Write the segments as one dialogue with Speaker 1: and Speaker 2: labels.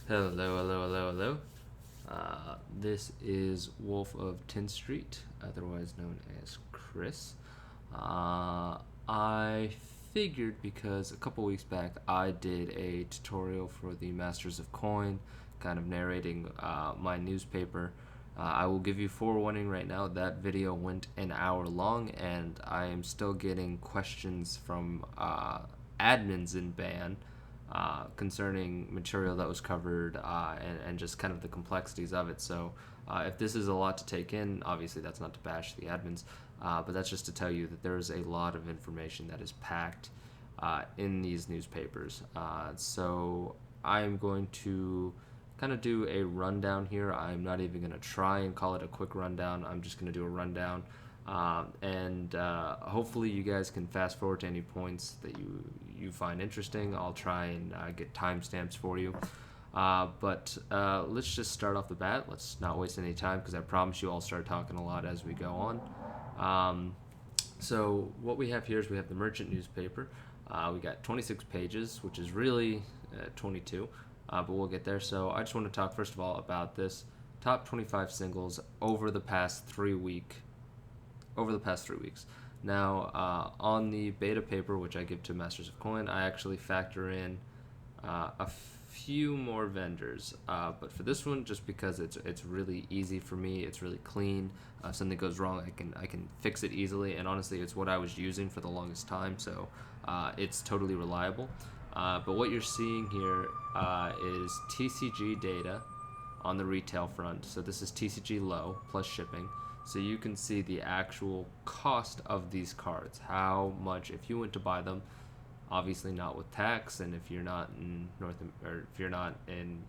Speaker 1: Hello, hello, hello, hello. This is Wolf of Tin Street, otherwise known as Chris. I figured because a couple weeks back I did a tutorial for the Masters of Coin, kind of narrating my newspaper. I will give you forewarning right now that video went an hour long, and I am still getting questions from admins in ban concerning material that was covered and just kind of the complexities of it. So, if this is a lot to take in, obviously that's not to bash the admins, but that's just to tell you that there is a lot of information that is packed in these newspapers. So, I'm going to kind of do a rundown here. I'm not even going to try and call it a quick rundown, I'm just going to do a rundown. And hopefully you guys can fast forward to any points that you find interesting. I'll try and get timestamps for you. But let's just start off the bat. Let's not waste any time because I promise you I'll start talking a lot as we go on. Um, so what we have here is we have the Merchant newspaper. We got 26 pages, which is really 22, but we'll get there. So I just want to talk first of all about this top 25 singles over the past 3 weeks. Now, on the beta paper, which I give to Masters of Coin, I actually factor in a few more vendors. But for this one, just because it's really easy for me, it's really clean. If something goes wrong, I can fix it easily. And honestly, it's what I was using for the longest time, so it's totally reliable. But what you're seeing here is TCG data on the retail front. So this is TCG low plus shipping. So you can see the actual cost of these cards. How much if you went to buy them, obviously not with tax, and if you're not in or if you're not in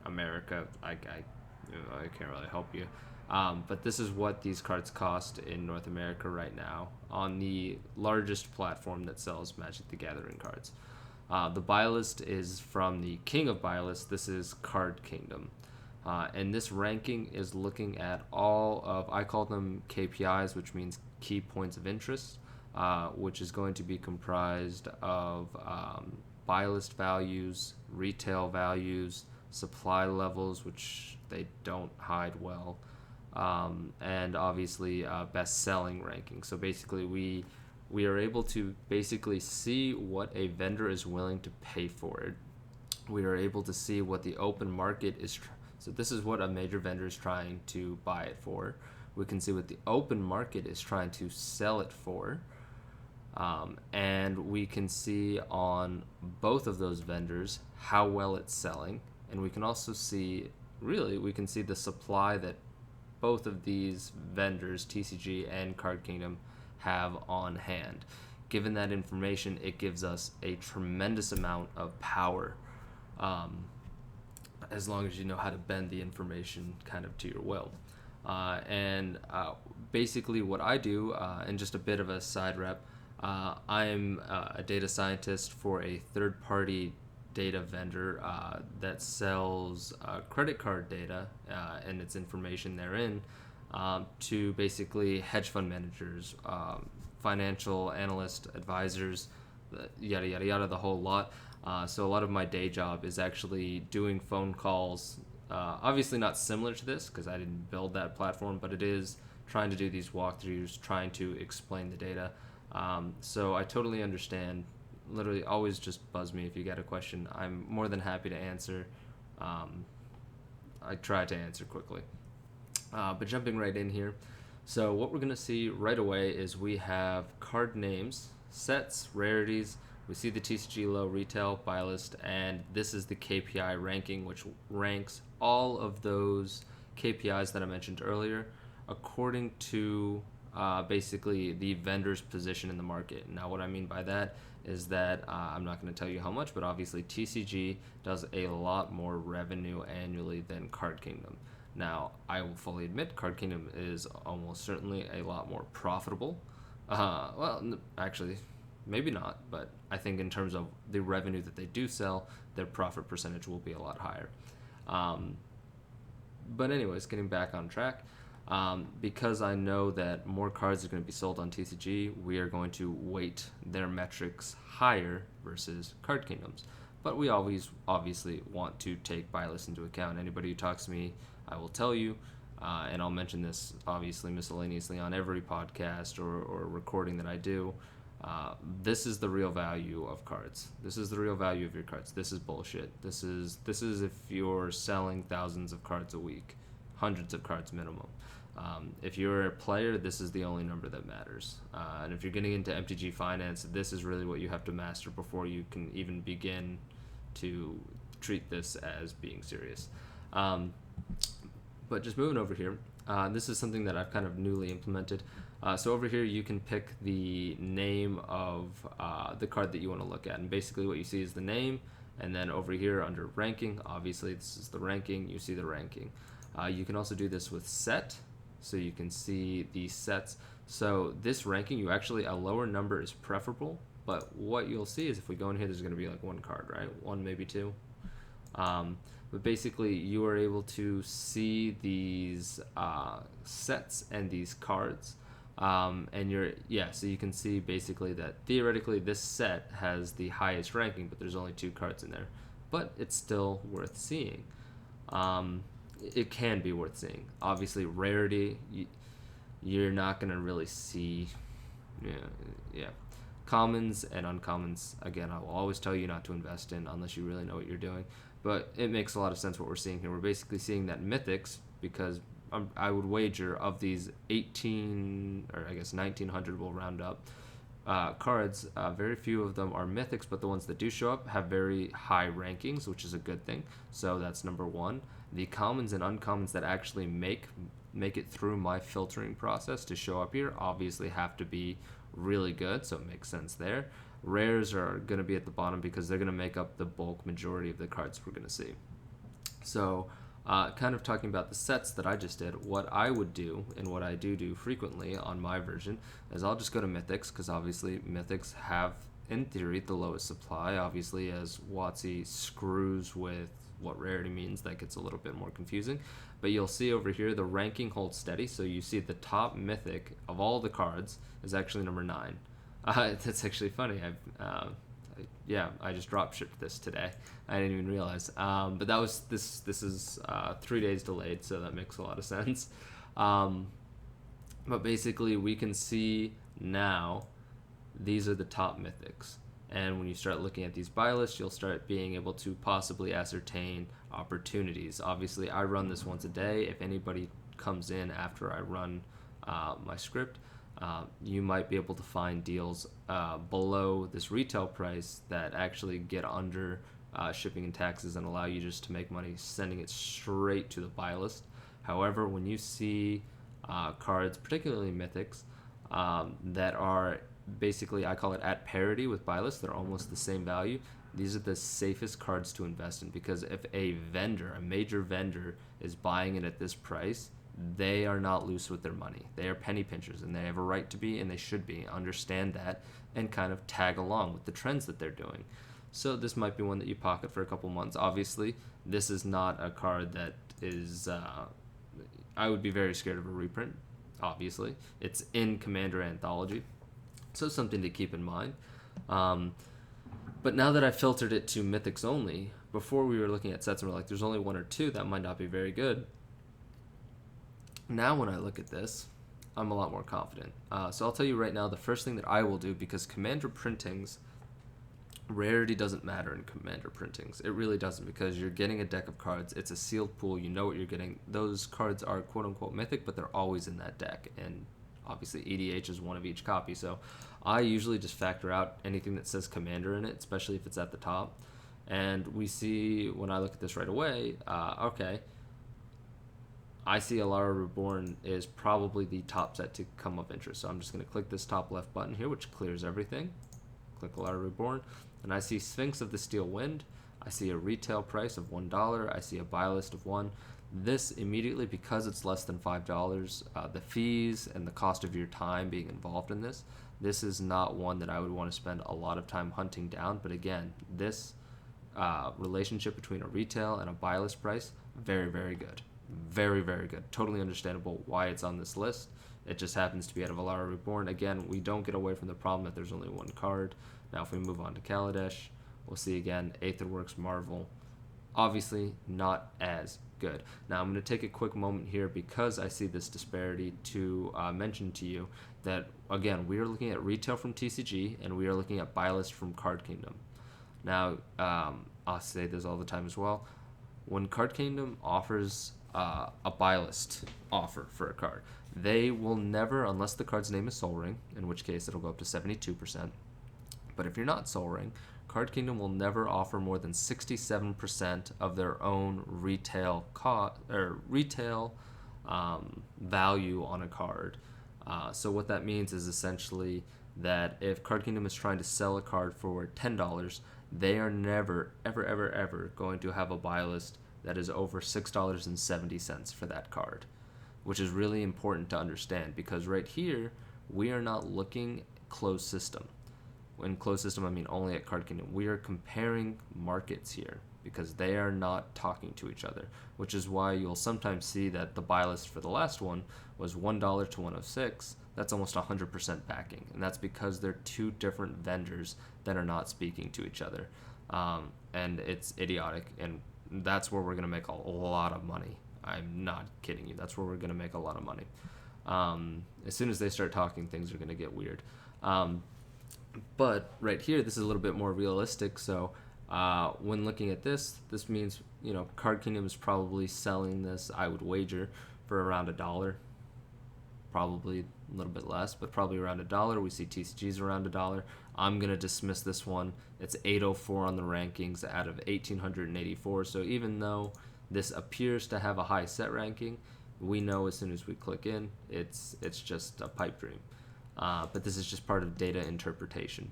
Speaker 1: America, I can't really help you. But this is what these cards cost in North America right now on the largest platform that sells Magic the Gathering cards. The buy list is from the king of buy list. This is Card Kingdom. And this ranking is looking at all of, I call them KPIs, which means key points of interest, which is going to be comprised of buy list values, retail values, supply levels, which they don't hide well, and obviously best selling ranking. So basically, we are able to basically see what a vendor is willing to pay for it. We are able to see what the open market is. So this is what a major vendor is trying to buy it for. We can see what the open market is trying to sell it for. And we can see on both of those vendors how well it's selling. And we can also see, really, we can see the supply that both of these vendors, TCG and Card Kingdom, have on hand. Given that information, it gives us a tremendous amount of power, as long as you know how to bend the information kind of to your will. And basically, what I do, and just a bit of a side rep, I'm a data scientist for a third party data vendor that sells credit card data and its information therein to basically hedge fund managers, financial analyst advisors, yada yada yada, the whole lot. So a lot of my day job is actually doing phone calls. Obviously not similar to this because I didn't build that platform, but it is trying to do these walkthroughs, trying to explain the data. So I totally understand. Literally, always just buzz me if you got a question. I'm more than happy to answer. I try to answer quickly. But jumping right in here, so what we're going to see right away is we have card names, sets, rarities. We see the TCG low retail buy list, and this is the KPI ranking, which ranks all of those KPIs that I mentioned earlier according to basically the vendor's position in the market. Now, what I mean by that is that I'm not going to tell you how much, but obviously TCG does a lot more revenue annually than Card Kingdom. Now, I will fully admit Card Kingdom is almost certainly a lot more profitable. Actually, maybe not, but I think in terms of the revenue that they do sell, their profit percentage will be a lot higher. Um, but anyways, getting back on track, because I know that more cards are going to be sold on TCG, we are going to weight their metrics higher versus Card Kingdoms. but we always obviously want to take buy lists into account. Anybody who talks to me, I will tell you, and I'll mention this obviously miscellaneously on every podcast or recording that I do. This is the real value of cards. This is the real value of your cards. This is bullshit. This is if you're selling thousands of cards a week, hundreds of cards minimum. If you're a player, this is the only number that matters. And if you're getting into MTG finance, this is really what you have to master before you can even begin to treat this as being serious. But just moving over here, this is something that I've kind of newly implemented. So over here, you can pick the name of the card that you want to look at. And basically what you see is the name. And then over here under ranking, obviously this is the ranking. You see the ranking. You can also do this with set. So you can see the sets. So this ranking, a lower number is preferable. But what you'll see is if we go in here, there's going to be like one card, right? One, maybe two. But basically, you are able to see these sets and these cards. So you can see basically that theoretically this set has the highest ranking, but there's only 2 cards in there. But it's still worth seeing. It can be worth seeing. Obviously, rarity, you're not going to really see. Yeah. Commons and uncommons, again, I will always tell you not to invest in unless you really know what you're doing. But it makes a lot of sense what we're seeing here. We're basically seeing that mythics, because I would wager of these 1900, we'll round up, cards, very few of them are mythics, but the ones that do show up have very high rankings, which is a good thing. So that's number one. The commons and uncommons that actually make it through my filtering process to show up here obviously have to be really good, so it makes sense there. Rares are going to be at the bottom because they're going to make up the bulk majority of the cards we're going to see. So kind of talking about the sets that I just did, what I would do and what I do frequently on my version is I'll just go to mythics, because obviously mythics have, in theory, the lowest supply. Obviously, as WotC screws with what rarity means, that gets a little bit more confusing. But you'll see over here the ranking holds steady, so you see the top mythic of all the cards is actually number 9. That's actually funny. I just drop shipped this today. I didn't even realize. But that was this is 3 days delayed, so that makes a lot of sense. But basically, we can see now these are the top mythics. And when you start looking at these buy lists, you'll start being able to possibly ascertain opportunities. Obviously, I run this once a day. If anybody comes in after I run my script, you might be able to find deals below this retail price that actually get under shipping and taxes and allow you just to make money sending it straight to the buy list. However, when you see cards, particularly mythics, that are basically, I call it at parity with buy lists, they're almost the same value, these are the safest cards to invest in, because if a major vendor is buying it at this price, they are not loose with their money. They are penny pinchers, and they have a right to be, and they should be. Understand that and kind of tag along with the trends that they're doing. So this might be one that you pocket for a couple months. Obviously, this is not a card that is... I would be very scared of a reprint, obviously. It's in Commander Anthology, so something to keep in mind. But now that I filtered it to mythics only, before we were looking at sets and we're like, there's only 1 or 2, that might not be very good. Now when I look at this, I'm a lot more confident. So I'll tell you right now, the first thing that I will do, because Commander printings, rarity doesn't matter in Commander printings. It really doesn't, because you're getting a deck of cards. It's a sealed pool. You know what you're getting. Those cards are quote-unquote mythic, but they're always in that deck. And obviously EDH is one of each copy. So I usually just factor out anything that says Commander in it, especially if it's at the top. And we see, when I look at this right away, okay, I see Alara Reborn is probably the top set to come of interest. So I'm just going to click this top left button here, which clears everything. Click Alara Reborn, and I see Sphinx of the Steel Wind. I see a retail price of $1. I see a buy list of 1. This immediately, because it's less than $5, the fees and the cost of your time being involved in this is not one that I would want to spend a lot of time hunting down. But again, this relationship between a retail and a buy list price, very, very good. Very, very good. Totally understandable why it's on this list. It just happens to be out of Alara Reborn. Again, we don't get away from the problem that there's only 1 card. Now, if we move on to Kaladesh, We'll see again Aetherworks, Marvel. Obviously, not as good. Now, I'm going to take a quick moment here because I see this disparity to mention to you that, again, we are looking at retail from TCG and we are looking at buy list from Card Kingdom. Now, I'll say this all the time as well. When Card Kingdom offers a buy list offer for a card, they will never, unless the card's name is Sol Ring, in which case it'll go up to 72%. But if you're not Sol Ring, Card Kingdom will never offer more than 67% of their own retail value on a card. So what that means is essentially that if Card Kingdom is trying to sell a card for $10, they are never, ever, ever, ever going to have a buy list that is over $6.70 for that card, which is really important to understand because right here, we are not looking closed system. In closed system, I mean only at Card Kingdom. We are comparing markets here because they are not talking to each other, which is why you'll sometimes see that the buy list for the last one was $1 to 106. That's almost 100% backing, and that's because they're two different vendors that are not speaking to each other, and it's idiotic, and that's where we're going to make a lot of money. I'm not kidding you. That's where we're going to make a lot of money. As soon as they start talking, things are going to get weird. But right here, this is a little bit more realistic. So when looking at this means, Card Kingdom is probably selling this, I would wager, for around $1. Probably a little bit less, but probably around $1. We see TCG's around $1. I'm going to dismiss this one. It's 804 on the rankings out of 1,884. So even though this appears to have a high set ranking, we know as soon as we click in, it's just a pipe dream. But this is just part of data interpretation.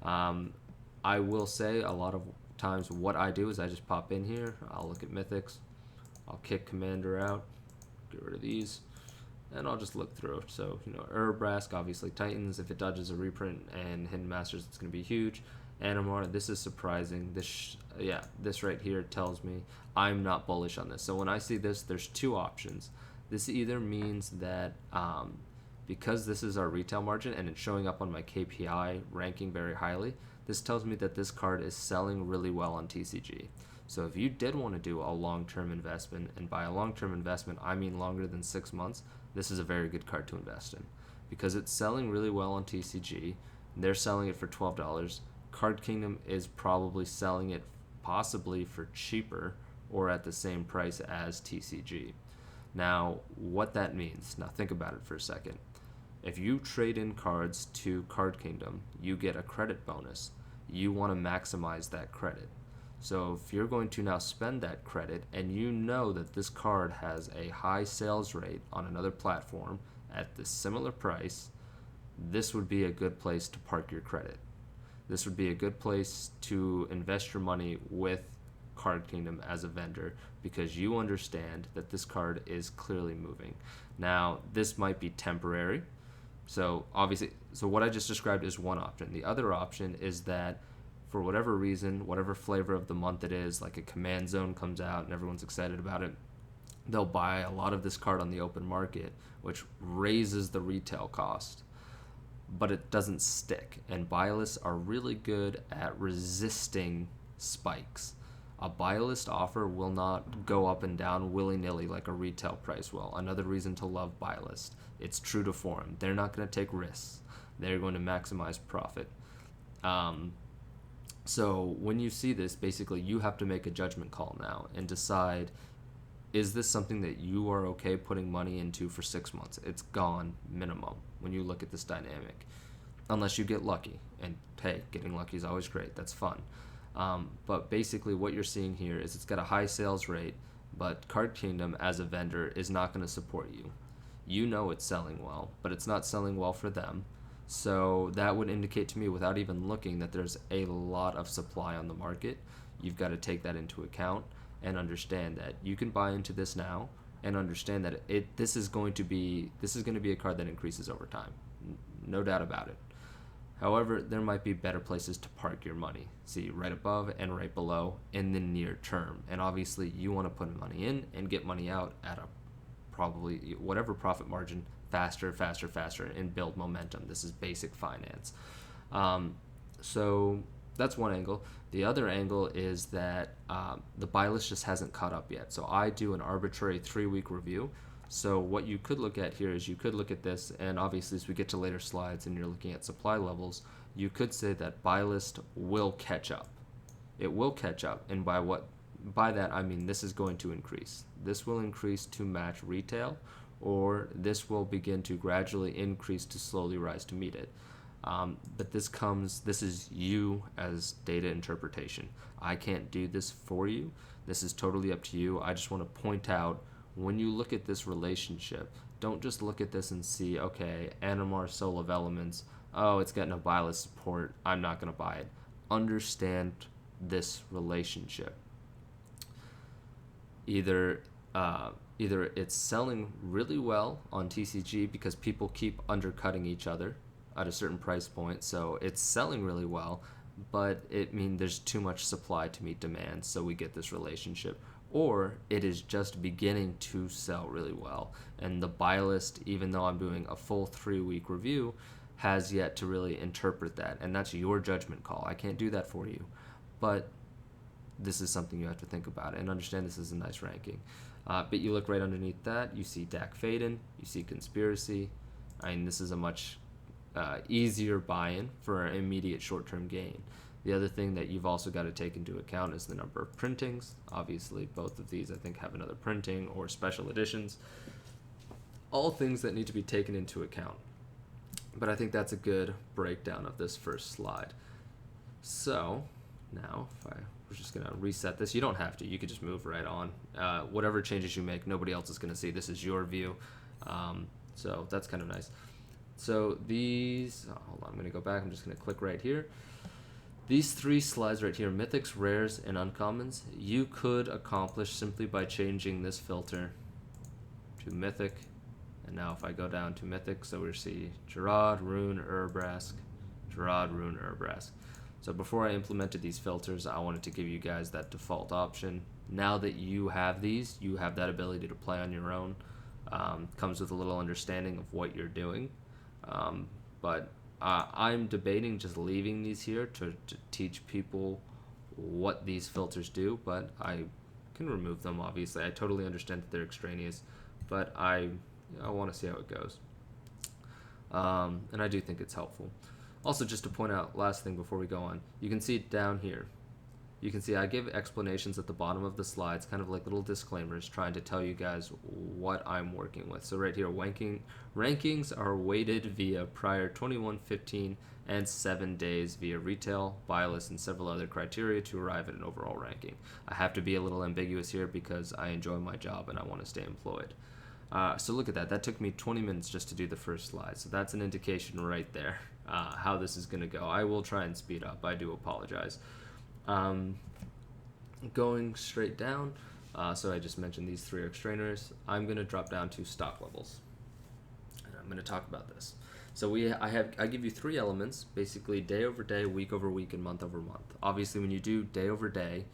Speaker 1: I will say a lot of times what I do is I just pop in here, I'll look at Mythics, I'll kick Commander out, get rid of these, and I'll just look through. So, Urabrask, obviously Titans, if it dodges a reprint, and Hidden Masters, it's going to be huge. Animar, this is surprising. This right here tells me I'm not bullish on this. So when I see this, there's two options. This either means that because this is our retail margin and it's showing up on my KPI ranking very highly, this tells me that this card is selling really well on TCG. So if you did want to do a long-term investment, and by a long-term investment, I mean longer than 6 months, this is a very good card to invest in because it's selling really well on TCG. They're selling it for $12. Card Kingdom is probably selling it possibly for cheaper or at the same price as TCG. Now, what that means, now think about it for a second. If you trade in cards to Card Kingdom, you get a credit bonus. You want to maximize that credit. So if you're going to now spend that credit and you know that this card has a high sales rate on another platform at the similar price, this would be a good place to park your credit. This would be a good place to invest your money with Card Kingdom as a vendor because you understand that this card is clearly moving. Now, this might be temporary. So obviously, what I just described is one option. The other option is that for whatever reason, whatever flavor of the month it is, like a Command Zone comes out and everyone's excited about it, they'll buy a lot of this card on the open market, which raises the retail cost, but it doesn't stick. And buy lists are really good at resisting spikes. A buy list offer will not go up and down willy-nilly like a retail price will. Another reason to love buy list. It's true to form. They're not going to take risks. They're going to maximize profit. So when you see this, basically you have to make a judgment call now and decide, is this something that you are okay putting money into for 6 months? It's gone minimum when you look at this dynamic. Unless you get lucky. And hey, getting lucky is always great. That's fun. But basically what you're seeing here is it's got a high sales rate, but Card Kingdom as a vendor is not going to support you. You know it's selling well, but it's not selling well for them. So that would indicate to me, without even looking, that there's a lot of supply on the market. You've got to take that into account and understand that you can buy into this now and understand that this is going to be a card that increases over time. No doubt about it. However, there might be better places to park your money. See, right above and right below in the near term. And obviously, you want to put money in and get money out at a probably whatever profit margin faster, and build momentum. This is basic finance. So that's one angle. The other angle is that the buy list just hasn't caught up yet. So I do an arbitrary 3-week review. So what you could look at here is you could look at this, and obviously as we get to later slides and you're looking at supply levels, you could say that buy list will catch up. It will catch up, and by that I mean this is going to increase. This will increase to match retail, or this will begin to gradually increase to slowly rise to meet it. But this is you as data interpretation. I can't do this for you. This is totally up to you. I just want to point out, when you look at this relationship, don't just look at this and see, okay, Animar Soul of Elements, oh, it's getting a buy list support, I'm not going to buy it. Understand this relationship. Either it's selling really well on TCG because people keep undercutting each other at a certain price point, so it's selling really well, but it means there's too much supply to meet demand, so we get this relationship. Or it is just beginning to sell really well, and the buy list, even though I'm doing a full 3-week review, has yet to really interpret that, and that's your judgment call. I can't do that for you, but this is something you have to think about and understand. This is a nice ranking. But you look right underneath that, you see Dak Faden, you see Conspiracy. I mean, this is a much easier buy-in for an immediate short-term gain. The other thing that you've also got to take into account is the number of printings. Obviously, both of these, I think, have another printing or special editions. All things that need to be taken into account. But I think that's a good breakdown of this first slide. So now, we're just going to reset this. You don't have to. You could just move right on. Whatever changes you make, nobody else is going to see. This is your view. So that's kind of nice. So these, hold on, I'm going to go back. I'm just going to click right here. These 3 slides right here, Mythics, Rares, and Uncommons, you could accomplish simply by changing this filter to Mythic. And now if I go down to Mythic, so we see Gerard, Rune, Urabrask, Gerard, Rune, Urabrask. So before I implemented these filters, I wanted to give you guys that default option. Now that you have these, you have that ability to play on your own. Comes with a little understanding of what you're doing. But I'm debating just leaving these here to teach people what these filters do, but I can remove them, obviously. I totally understand that they're extraneous, but I want to see how it goes. And I do think it's helpful. Also, just to point out, last thing before we go on, you can see down here, you can see I give explanations at the bottom of the slides, kind of like little disclaimers, trying to tell you guys what I'm working with. So right here, rankings are weighted via prior 21, 15, and 7 days via retail, buy list, and several other criteria to arrive at an overall ranking. I have to be a little ambiguous here because I enjoy my job and I want to stay employed. So look at that. That took me 20 minutes just to do the first slide. So that's an indication right there how this is going to go. I will try and speed up. I do apologize. Going straight down, so I just mentioned these 3 extrainers. I'm going to drop down to stock levels, and I'm going to talk about this. So I give you 3 elements, basically day over day, week over week, and month over month. Obviously, when you do day over day,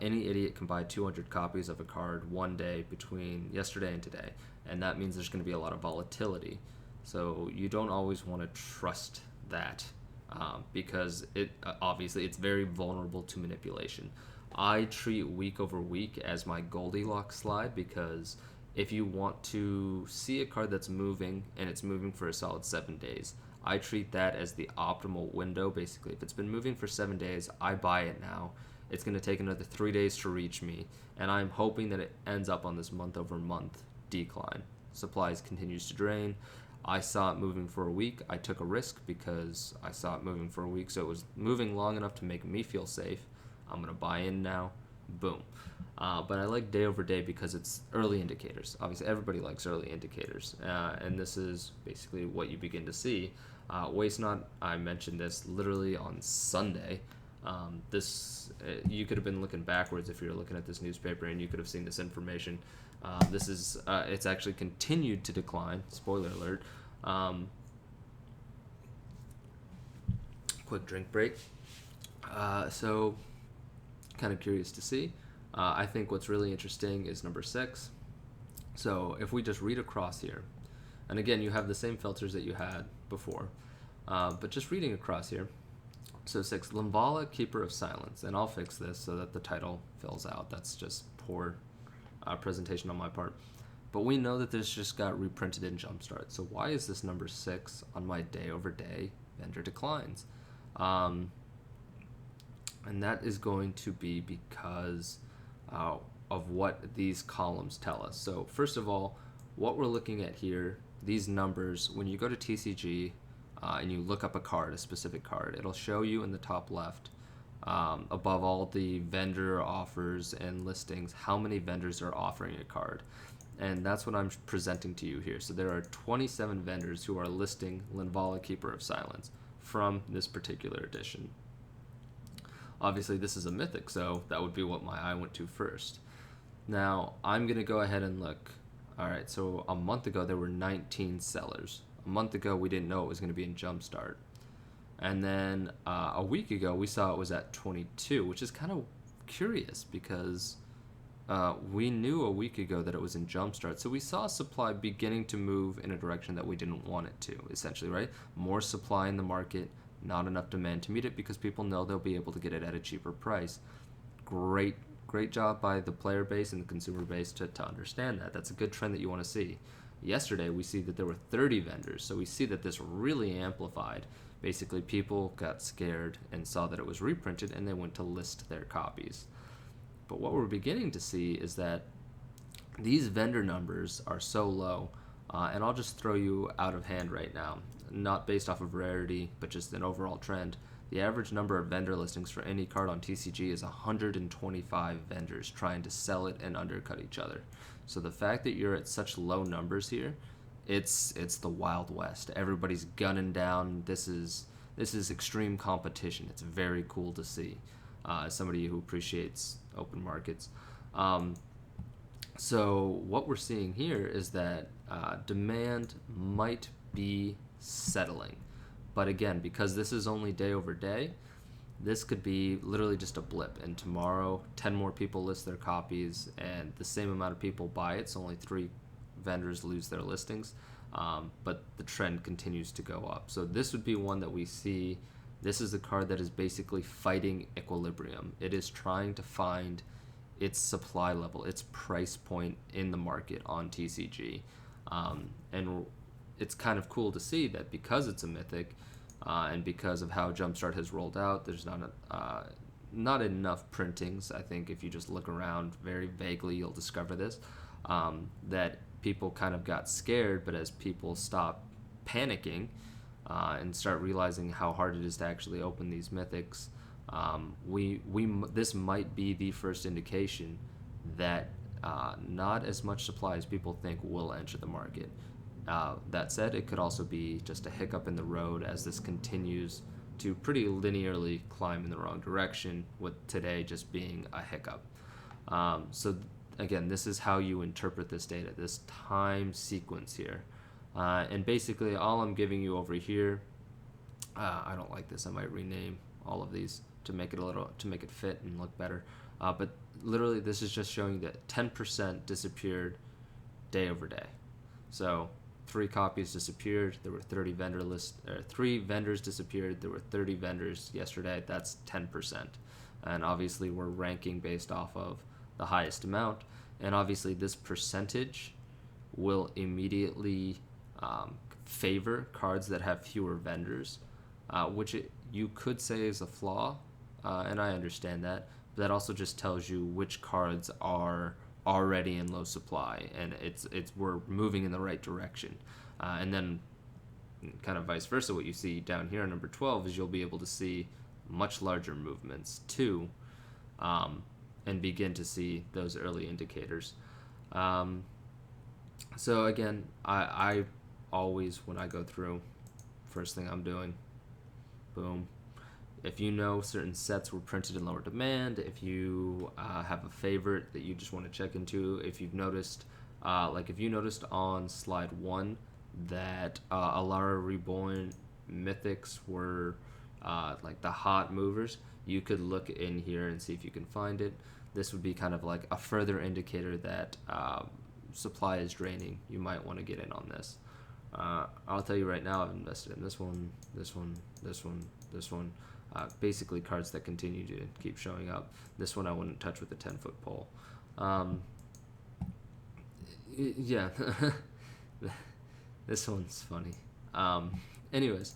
Speaker 1: any idiot can buy 200 copies of a card one day between yesterday and today, and that means there's going to be a lot of volatility. So you don't always want to trust that. Because obviously it's very vulnerable to manipulation. I treat week over week as my Goldilocks slide, because if you want to see a card that's moving and it's moving for a solid 7 days, I treat that as the optimal window. Basically, if it's been moving for 7 days, I buy it now. It's going to take another 3 days to reach me, and I'm hoping that it ends up on this month over month decline. Supplies continues to drain. I saw it moving for a week. I took a risk because I saw it moving for a week, so it was moving long enough to make me feel safe. I'm going to buy in now. Boom. But I like day over day because it's early indicators. Obviously, everybody likes early indicators, and this is basically what you begin to see. Waste Not, I mentioned this literally on Sunday. You could have been looking backwards if you were looking at this newspaper, and you could have seen this information. It's actually continued to decline. Spoiler alert. Quick drink break. So, kind of curious to see. I think what's really interesting is number 6. So if we just read across here, and again, you have the same filters that you had before, but just reading across here, So 6, Limvala, Keeper of Silence. And I'll fix this so that the title fills out. That's just poor presentation on my part. But we know that this just got reprinted in Jumpstart. So why is this number 6 on my day-over-day vendor declines? And that is going to be because of what these columns tell us. So first of all, what we're looking at here, these numbers, when you go to TCG and you look up a card, a specific card, it'll show you in the top left, above all the vendor offers and listings, how many vendors are offering a card. And that's what I'm presenting to you here. So there are 27 vendors who are listing Linvala, Keeper of Silence from this particular edition. Obviously, this is a Mythic, so that would be what my eye went to first. Now, I'm going to go ahead and look. All right, so a month ago, there were 19 sellers. A month ago, we didn't know it was going to be in Jumpstart. And then a week ago, we saw it was at 22, which is kind of curious because we knew a week ago that it was in Jumpstart. So we saw supply beginning to move in a direction that we didn't want it to, essentially, right? More supply in the market, not enough demand to meet it because people know they'll be able to get it at a cheaper price. Great job by the player base and the consumer base to understand that. That's a good trend that you want to see. Yesterday, we see that there were 30 vendors, so we see that this really amplified. Basically, people got scared and saw that it was reprinted, and they went to list their copies. But what we're beginning to see is that these vendor numbers are so low, and I'll just throw you out of hand right now, not based off of rarity, but just an overall trend. The average number of vendor listings for any card on TCG is 125 vendors trying to sell it and undercut each other. So the fact that you're at such low numbers here, it's the Wild West. Everybody's gunning down. This is extreme competition. It's very cool to see. As somebody who appreciates open markets. So what we're seeing here is that demand might be settling. But again, because this is only day over day, this could be literally just a blip. And tomorrow, 10 more people list their copies, and the same amount of people buy it, so only 3 vendors lose their listings. But the trend continues to go up. So this would be one that we see. This is a card that is basically fighting equilibrium. It is trying to find its supply level, its price point in the market on TCG. And it's kind of cool to see that because it's a Mythic and because of how Jumpstart has rolled out, there's not enough printings. I think if you just look around very vaguely, you'll discover this, that people kind of got scared, but as people stop panicking and start realizing how hard it is to actually open these Mythics, this might be the first indication that not as much supply as people think will enter the market. That said, it could also be just a hiccup in the road as this continues to pretty linearly climb in the wrong direction, with today just being a hiccup. So again, this is how you interpret this data, this time sequence here. And basically all I'm giving you over here, I don't like this, I might rename all of these to make it fit and look better. But literally this is just showing that 10% disappeared day over day. So 3 copies disappeared, there were 3 vendors disappeared, there were 30 vendors yesterday. That's 10%. And obviously we're ranking based off of the highest amount, and obviously this percentage will immediately favor cards that have fewer vendors, which you could say is a flaw, and I understand that, but that also just tells you which cards are already in low supply, and we're moving in the right direction. And then kind of vice versa, what you see down here on number 12 is you'll be able to see much larger movements too, and begin to see those early indicators. So again, I always, when I go through, first thing I'm doing, boom. If you know certain sets were printed in lower demand, if you have a favorite that you just want to check into, if you've noticed, if you noticed on slide 1 that Alara Reborn Mythics were like the hot movers, you could look in here and see if you can find it. This would be kind of like a further indicator that supply is draining. You might want to get in on this. I'll tell you right now, I've invested in this one, this one, this one, this one. Basically cards that continue to keep showing up. This one I wouldn't touch with a 10-foot pole. Yeah, this one's funny. Anyways,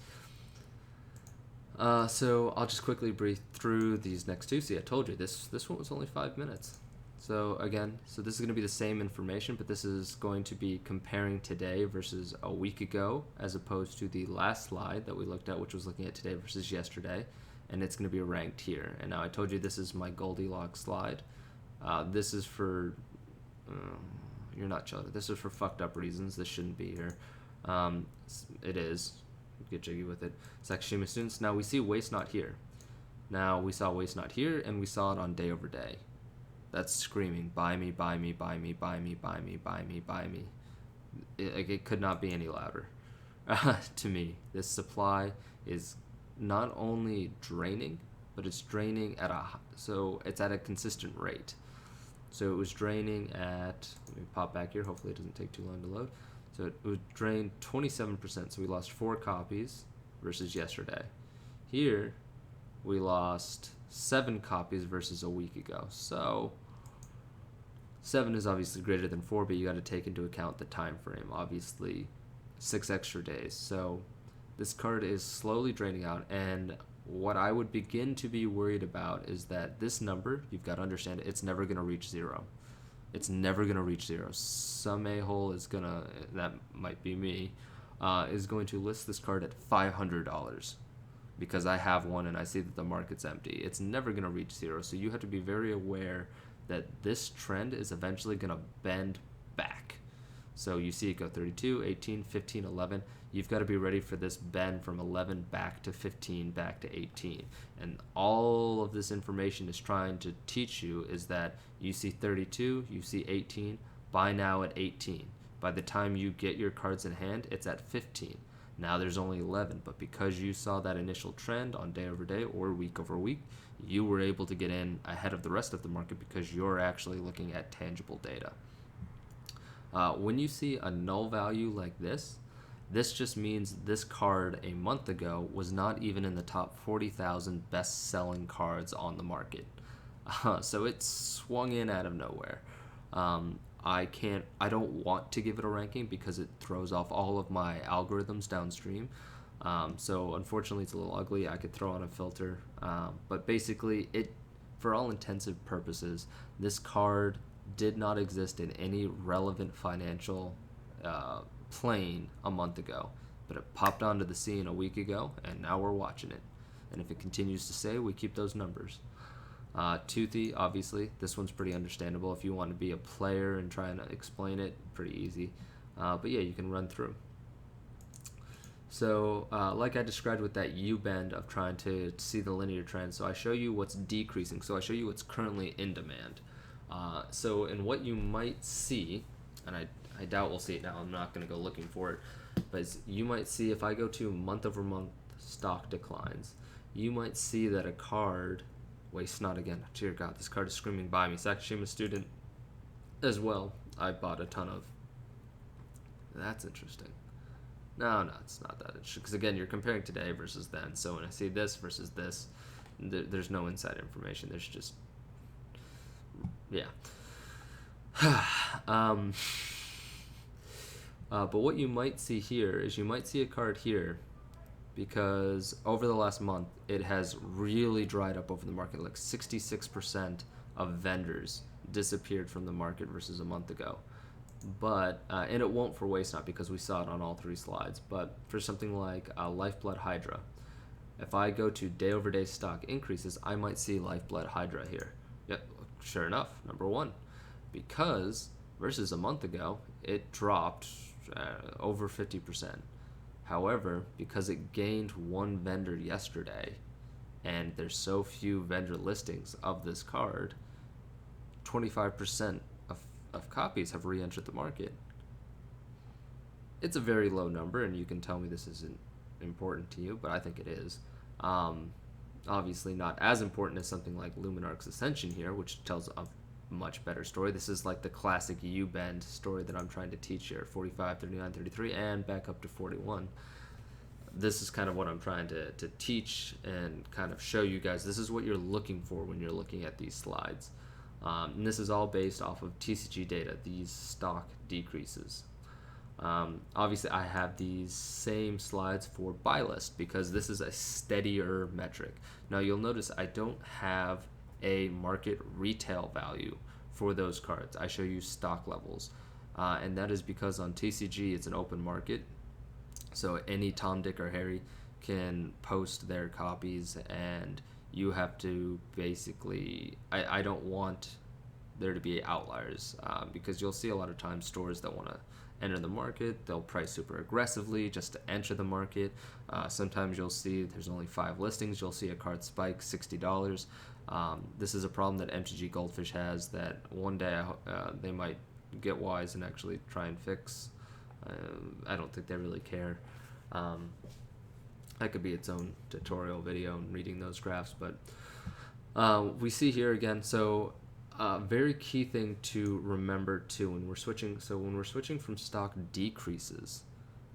Speaker 1: so I'll just quickly breeze through these next two. See, I told you this one was only 5 minutes. So again, this is going to be the same information, but this is going to be comparing today versus a week ago, as opposed to the last slide that we looked at, which was looking at today versus yesterday, and it's going to be ranked here. And now I told you this is my Goldilocks slide. This is for you're not children. This is for fucked up reasons. This shouldn't be here. It is. Get jiggy with it. Sakushima students. Now we see waste not here. Now we saw waste not here, and we saw it on day over day. That's screaming, buy me, buy me, buy me, buy me, buy me, buy me, buy me. It could not be any louder to me. This supply is not only draining, but it's draining so it's at a consistent rate. So it was draining at, let me pop back here, hopefully it doesn't take too long to load. So it was drained 27%, so we lost 4 copies versus yesterday. Here, we lost 7 copies versus a week ago. So 7 is obviously greater than 4, but you got to take into account the time frame. Obviously, 6 extra days. So this card is slowly draining out, and what I would begin to be worried about is that this number, you've got to understand, it's never going to reach 0. It's never going to reach 0. Some a-hole is going to, that might be me, is going to list this card at $500 because I have one and I see that the market's empty. It's never going to reach 0, so you have to be very aware that this trend is eventually going to bend back. So you see it go 32, 18, 15, 11. You've got to be ready for this bend from 11 back to 15, back to 18. And all of this information is trying to teach you is that you see 32, you see 18, buy now at 18. By the time you get your cards in hand, it's at 15. Now there's only 11, but because you saw that initial trend on day over day or week over week, you were able to get in ahead of the rest of the market because you're actually looking at tangible data. When you see a null value like this just means this card a month ago was not even in the top 40,000 best-selling cards on the market. So it swung in out of nowhere. I don't want to give it a ranking because it throws off all of my algorithms downstream. So unfortunately it's a little ugly. I could throw on a filter. But basically, for all intensive purposes, this card did not exist in any relevant financial plane a month ago. But it popped onto the scene a week ago, and now we're watching it. And if it continues to stay, we keep those numbers. Toothy, obviously, this one's pretty understandable. If you want to be a player and try and explain it, pretty easy. But yeah, you can run through. So like I described with that U-bend of trying to see the linear trend, so I show you what's decreasing. So I show you what's currently in demand. So in what you might see, and I doubt we'll see it now, I'm not going to go looking for it, but you might see if I go to month-over-month stock declines, you might see that a card, waste not again, dear God, this card is screaming by me. Sakushima student as well, I bought a ton of. That's interesting. No, it's not that interesting, because again, you're comparing today versus then, so when I see this versus this, there's no inside information, there's just, yeah. But what you might see here is you might see a card here because over the last month it has really dried up over the market. Like 66% of vendors disappeared from the market versus a month ago. But and it won't for waste not because we saw it on all 3 slides. But for something like Lifeblood Hydra, if I go to day over day stock increases, I might see Lifeblood Hydra here. Yep, sure enough, number 1. Because versus a month ago, it dropped over 50%. However, because it gained 1 vendor yesterday, and there's so few vendor listings of this card, 25% of copies have re-entered the market. It's a very low number, and you can tell me this isn't important to you, but I think it is. Obviously not as important as something like Luminarch's Ascension here, which tells a much better story. This is like the classic U-bend story that I'm trying to teach here, 45, 39, 33, and back up to 41. this is kind of what I'm trying to teach and kind of show you guys. This is what you're looking for when you're looking at these slides. And this is all based off of TCG data, these stock decreases. Obviously, I have these same slides for buy list because this is a steadier metric. Now, you'll notice I don't have a market retail value for those cards. I show you stock levels. And that is because on TCG, it's an open market. So any Tom, Dick, or Harry can post their copies, and you have to basically, I don't want there to be outliers, because you'll see a lot of times stores that want to enter the market, they'll price super aggressively just to enter the market. Sometimes you'll see there's only 5 listings, you'll see a card spike $60. This is a problem that MTG Goldfish has that one day they might get wise and actually try and fix. I don't think they really care. That could be its own tutorial video and reading those graphs, but we see here again. So very key thing to remember too when we're switching. So when we're switching from stock decreases,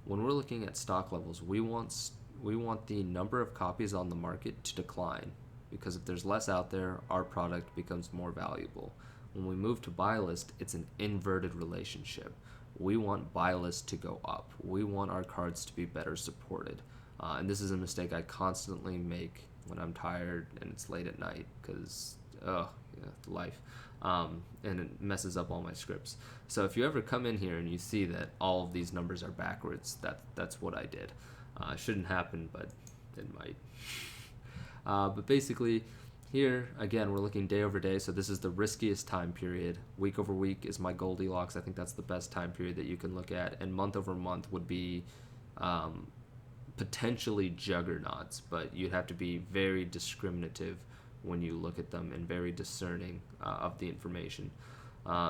Speaker 1: when we're looking at stock levels, we want the number of copies on the market to decline, because if there's less out there, our product becomes more valuable. When we move to buy list, it's an inverted relationship. We want buy list to go up. We want our cards to be better supported. And this is a mistake I constantly make when I'm tired and it's late at night, because life. And it messes up all my scripts. So if you ever come in here and you see that all of these numbers are backwards, that's what I did. Shouldn't happen, but it might. But basically, here, again, we're looking day over day, so this is the riskiest time period. Week over week is my Goldilocks. I think that's the best time period that you can look at. And month over month would be potentially juggernauts, but you'd have to be very discriminative when you look at them and very discerning of the information.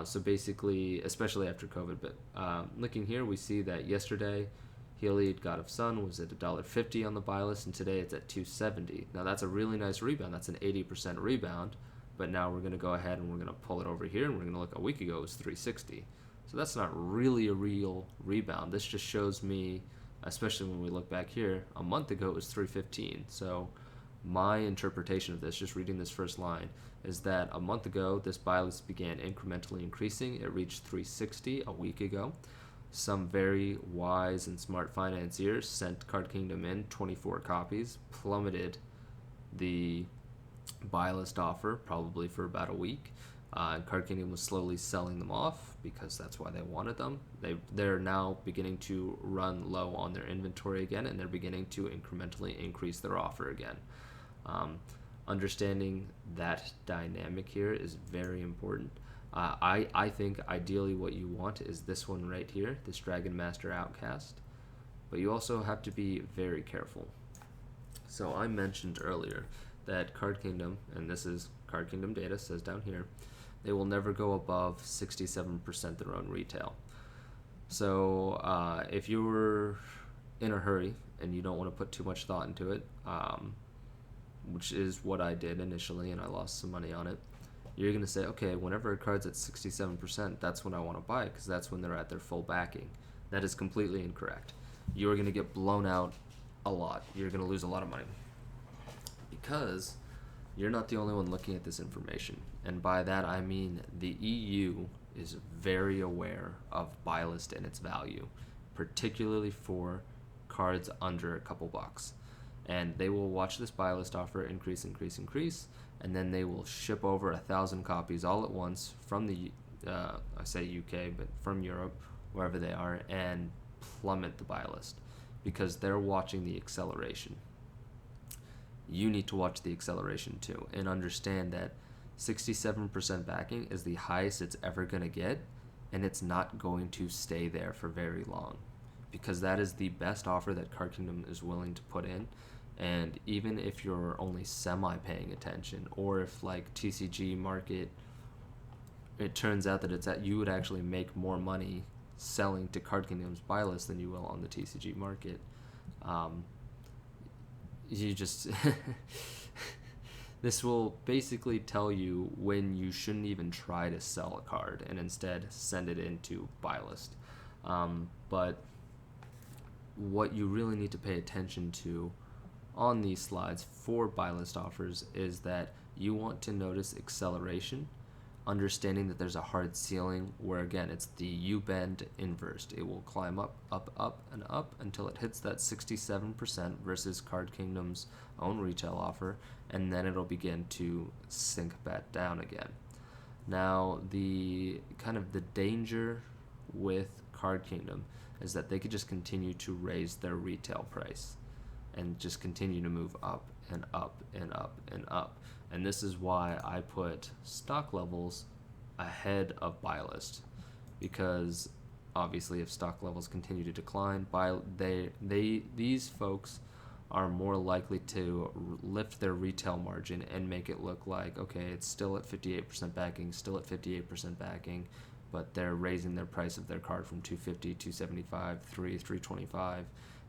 Speaker 1: So basically, especially after COVID, but looking here, we see that yesterday, Healed God of Sun was at $1.50 on the buy list, and today it's at $2.70. Now that's a really nice rebound. That's an 80% rebound. But now we're going to go ahead and we're going to pull it over here, and we're going to look. A week ago it was $3.60. So that's not really a real rebound. This just shows me, especially when we look back here, a month ago it was $3.15. So my interpretation of this, just reading this first line, is that a month ago this buy list began incrementally increasing. It reached $3.60 a week ago. Some very wise and smart financiers sent Card Kingdom in 24 copies, plummeted the buy list offer probably for about a week. And Card Kingdom was slowly selling them off because that's why they wanted them. They're now beginning to run low on their inventory again, and they're beginning to incrementally increase their offer again. Understanding that dynamic here is very important. I think ideally what you want is this one right here, this Dragon Master Outcast, but you also have to be very careful. So I mentioned earlier that Card Kingdom, and this is Card Kingdom data, says down here, they will never go above 67% their own retail. So if you were in a hurry and you don't want to put too much thought into it, which is what I did initially, and I lost some money on it, you're going to say, okay, whenever a card's at 67%, that's when I want to buy it, because that's when they're at their full backing. That is completely incorrect. You're going to get blown out a lot. You're going to lose a lot of money, because you're not the only one looking at this information. And by that, I mean the EU is very aware of buy list and its value, particularly for cards under a couple bucks. And they will watch this buy list offer increase, and then they will ship over 1,000 copies all at once from the, I say UK, but from Europe, wherever they are, and plummet the buy list because they're watching the acceleration. You need to watch the acceleration too and understand that 67% backing is the highest it's ever going to get, and it's not going to stay there for very long, because that is the best offer that Card Kingdom is willing to put in. And even if you're only semi-paying attention, or if like TCG market, it turns out that you would actually make more money selling to Card Kingdom's buy list than you will on the TCG market. You just this will basically tell you when you shouldn't even try to sell a card and instead send it into buy list. But what you really need to pay attention to on these slides for buy list offers is that you want to notice acceleration, understanding that there's a hard ceiling where, again, it's the U-bend inversed. It will climb up, up, up, and up until it hits that 67% versus Card Kingdom's own retail offer, and then it'll begin to sink back down again. Now, the kind of the danger with Card Kingdom is that they could just continue to raise their retail price and just continue to move up and up and up and up. And this is why I put stock levels ahead of buy list, because obviously if stock levels continue to decline, these folks are more likely to lift their retail margin and make it look like, okay, it's still at 58% backing, but they're raising their price of their card from 250, 275, 325,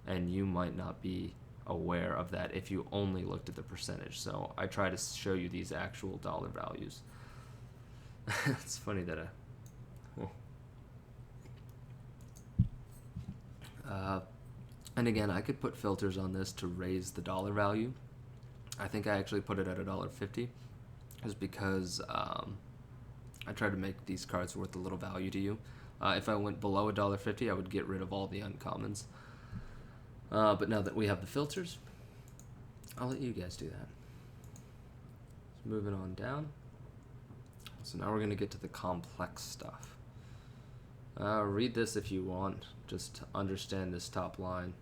Speaker 1: and you might not be aware of that if you only looked at the percentage. So I try to show you these actual dollar values. It's funny that and again, I could put filters on this to raise the dollar value. I think I actually put it at $1.50, is because I try to make these cards worth a little value to you. If I went below $1.50, I would get rid of all the uncommons. But now that we have the filters, I'll let you guys do that. So moving on down. So now we're going to get to the complex stuff. Read this if you want. Just understand this top line.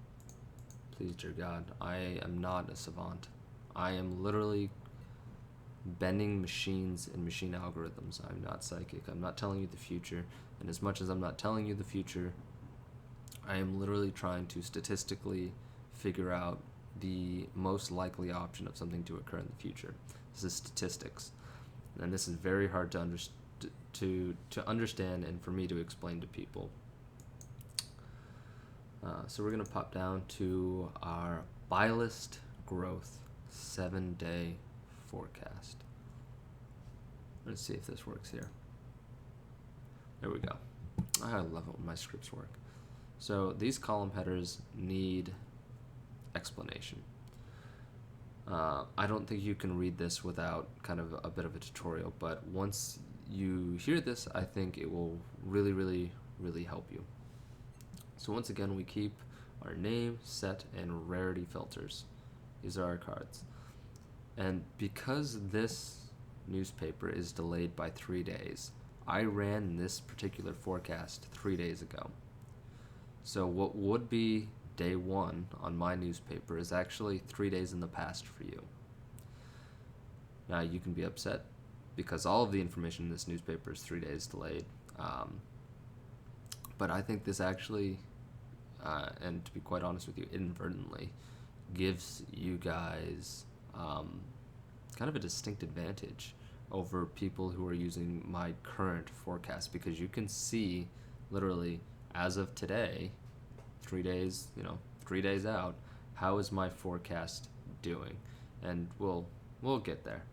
Speaker 1: Please, dear God, I am not a savant. I am literally bending machines and machine algorithms. I'm not psychic. I'm not telling you the future. And as much as I'm not telling you the future, I am literally trying to statistically figure out the most likely option of something to occur in the future. This is statistics. And this is very hard to understand and for me to explain to people. So we're going to pop down to our buy list growth 7-day forecast. Let's see if this works here. There we go. I love it when my scripts work. So these column headers need explanation. I don't think you can read this without kind of a bit of a tutorial, but once you hear this, I think it will really, really, really help you. So once again, we keep our name, set, and rarity filters. These are our cards. And because this newspaper is delayed by 3 days, I ran this particular forecast 3 days ago. So what would be day 1 on my newspaper is actually 3 days in the past for you. Now you can be upset because all of the information in this newspaper is 3 days delayed. But I think this actually, and to be quite honest with you, inadvertently gives you guys kind of a distinct advantage over people who are using my current forecast, because you can see literally as of today, 3 days, 3 days out, how is my forecast doing? And we'll get there.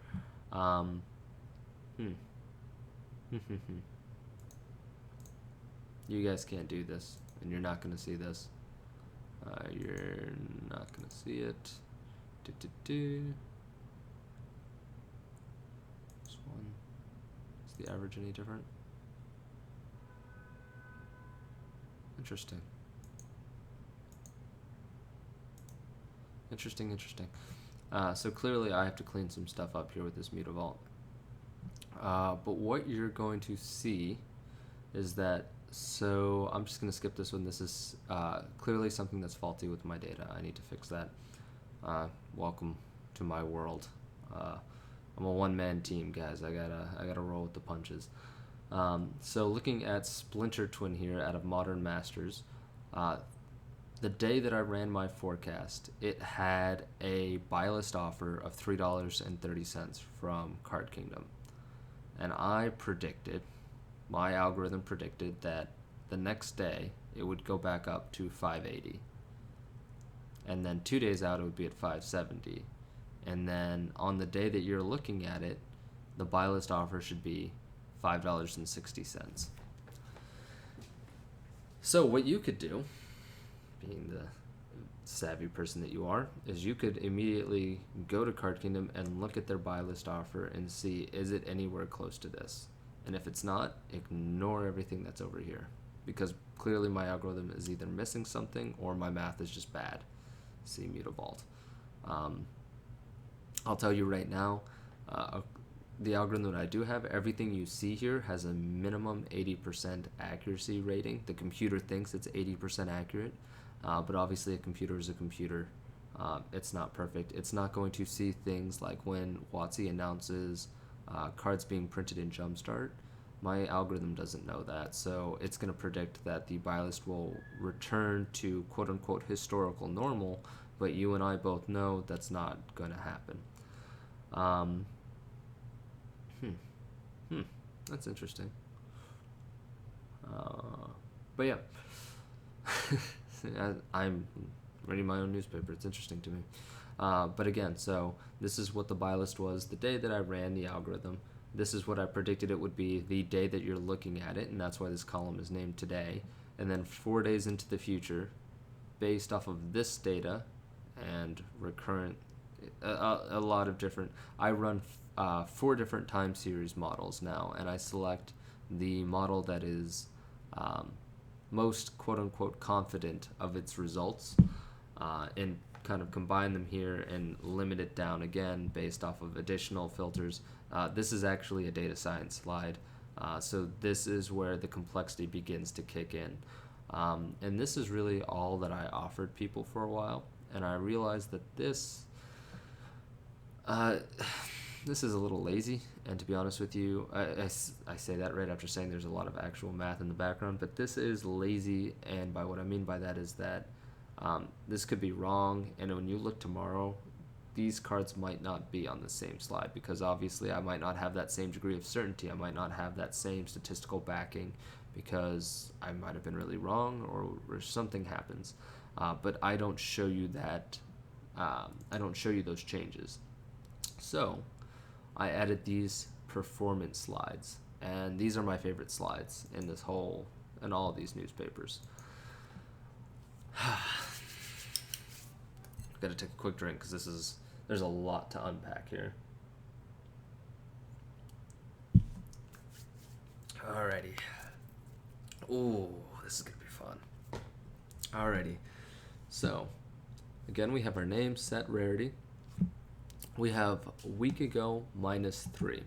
Speaker 1: You guys can't do this, and you're not going to see this. You're not going to see it. This one. Is the average any different? Interesting. Interesting. So clearly I have to clean some stuff up here with this Mutavault. But what you're going to see is that, so I'm just going to skip this one. This is clearly something that's faulty with my data. I need to fix that. Welcome to my world. I'm a one-man team, guys. I gotta roll with the punches. So looking at Splinter Twin here out of Modern Masters, the day that I ran my forecast, it had a buy list offer of $3.30 from Card Kingdom. And my algorithm predicted that the next day it would go back up to $5.80. And then 2 days out it would be at $5.70. And then on the day that you're looking at it, the buy list offer should be $5.60. So what you could do being the savvy person that you are, is you could immediately go to Card Kingdom and look at their buy list offer and see, is it anywhere close to this? And if it's not, ignore everything that's over here, because clearly my algorithm is either missing something or my math is just bad. See Mutavault. I'll tell you right now, the algorithm that I do have, everything you see here has a minimum 80% accuracy rating. The computer thinks it's 80% accurate, but obviously a computer is a computer. It's not perfect. It's not going to see things like when WotC announces cards being printed in Jumpstart. My algorithm doesn't know that, so it's going to predict that the buy list will return to quote-unquote historical normal, but you and I both know that's not going to happen. That's interesting. But yeah, I'm reading my own newspaper. It's interesting to me. But again, so this is what the buy list was the day that I ran the algorithm. This is what I predicted it would be the day that you're looking at it, and that's why this column is named today. And then 4 days into the future, based off of this data and recurrent, a lot of different, I run 4 different time series models now, and I select the model that is most quote-unquote confident of its results, and kind of combine them here and limit it down again based off of additional filters. This is actually a data science slide, so this is where the complexity begins to kick in. And this is really all that I offered people for a while, and I realized that this is a little lazy, and to be honest with you, I say that right after saying there's a lot of actual math in the background, but this is lazy, and by what I mean by that is that this could be wrong, and when you look tomorrow, these cards might not be on the same slide, because obviously I might not have that same degree of certainty, I might not have that same statistical backing, because I might have been really wrong, or something happens, but I don't show you that, I don't show you those changes. So I added these performance slides, and these are my favorite slides in all of these newspapers. Gotta take a quick drink because there's a lot to unpack here. Alrighty. Ooh, this is gonna be fun. Alrighty. So, again, we have our name, set, rarity. We have week ago -3.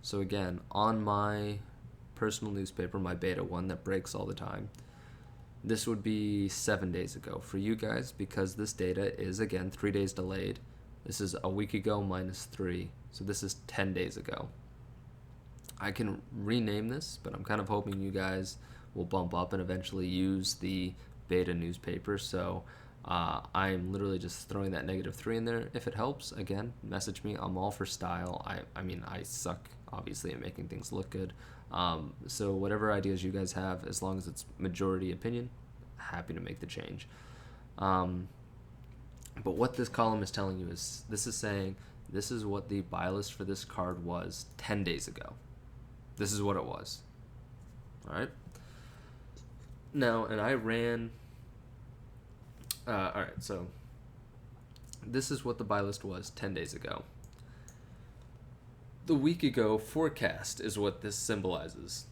Speaker 1: So again, on my personal newspaper, my beta one that breaks all the time, this would be 7 days ago. For you guys, because this data is, again, 3 days delayed, this is a week ago -3. So this is 10 days ago. I can rename this, but I'm kind of hoping you guys will bump up and eventually use the beta newspaper. So I'm literally just throwing that -3 in there. If it helps, again, message me. I'm all for style. I mean, I suck, obviously, at making things look good. So whatever ideas you guys have, as long as it's majority opinion, happy to make the change. But what this column is telling you is, this is saying, this is what the buy list for this card was 10 days ago. This is what it was. All right? Now, and I ran... Alright, so this is what the buy list was 10 days ago. The week ago forecast is what this symbolizes.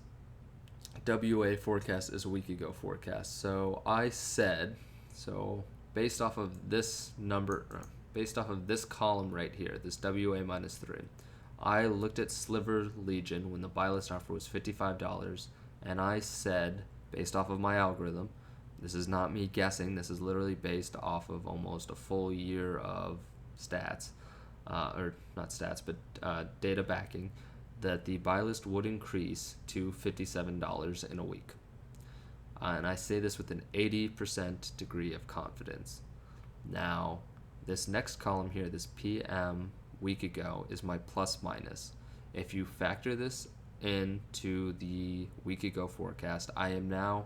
Speaker 1: WA forecast is a week ago forecast. So I said, so based off of this number, based off of this column right here, this WA -3, I looked at Sliver Legion when the buy list offer was $55, and I said, based off of my algorithm, this is not me guessing, this is literally based off of almost a full year of stats, or not stats, but data backing, that the buy list would increase to $57 in a week. And I say this with an 80% degree of confidence. Now, this next column here, this PM week ago, is my plus minus. If you factor this into the week ago forecast, my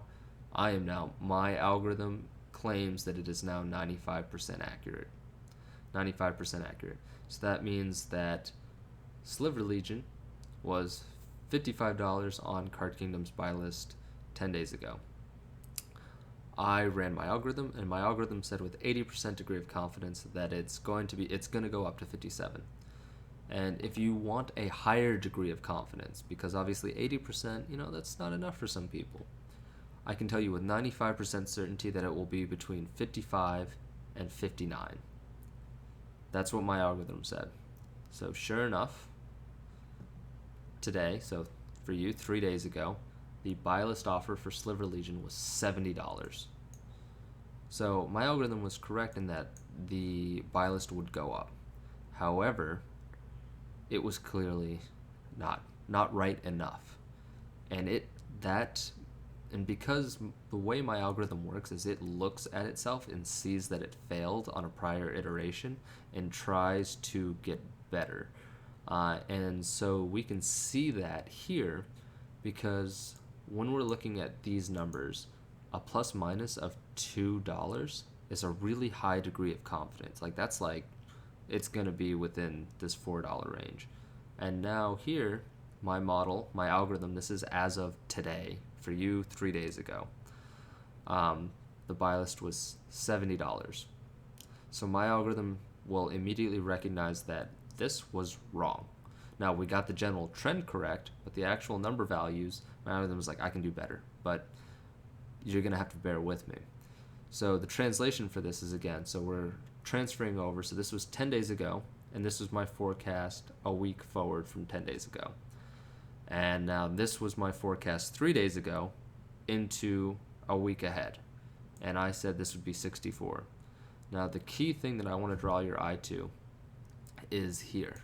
Speaker 1: algorithm claims that it is now 95% accurate. 95% accurate. So that means that Sliver Legion was $55 on Card Kingdom's buy list 10 days ago. I ran my algorithm, and my algorithm said with 80% degree of confidence that it's going to go up to 57. And if you want a higher degree of confidence, because obviously 80%, that's not enough for some people, I can tell you with 95% certainty that it will be between 55 and 59. That's what my algorithm said. So sure enough, today, so for you, 3 days ago, the buy list offer for Sliver Legion was $70. So my algorithm was correct in that the buy list would go up. However, it was clearly not right enough. And because the way my algorithm works is it looks at itself and sees that it failed on a prior iteration and tries to get better. And so we can see that here because when we're looking at these numbers, a plus minus of $2 is a really high degree of confidence. It's going to be within this $4 range. And now here, my model, my algorithm, this is as of today, for you 3 days ago. The buy list was $70. So my algorithm will immediately recognize that this was wrong. Now, we got the general trend correct, but the actual number values, my algorithm was like, I can do better, but you're going to have to bear with me. So the translation for this is, again, so we're transferring over. So this was 10 days ago, and this was my forecast a week forward from 10 days ago. And now this was my forecast 3 days ago into a week ahead. And I said this would be 64. Now the key thing that I want to draw your eye to is here.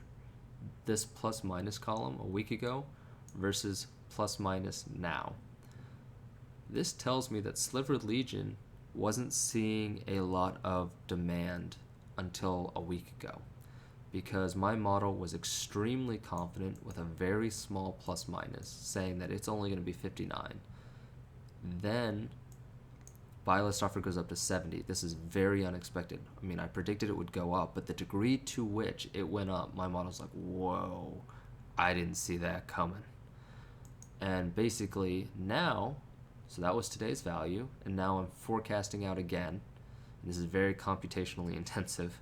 Speaker 1: This plus minus column a week ago versus plus minus now. This tells me that Sliver Legion wasn't seeing a lot of demand until a week ago because my model was extremely confident with a very small plus minus saying that it's only going to be 59. Then buy list offer goes up to 70. This is very unexpected. I mean, I predicted it would go up, but the degree to which it went up, my model's like, whoa, I didn't see that coming. And basically now, so that was today's value, and now I'm forecasting out again. And this is very computationally intensive.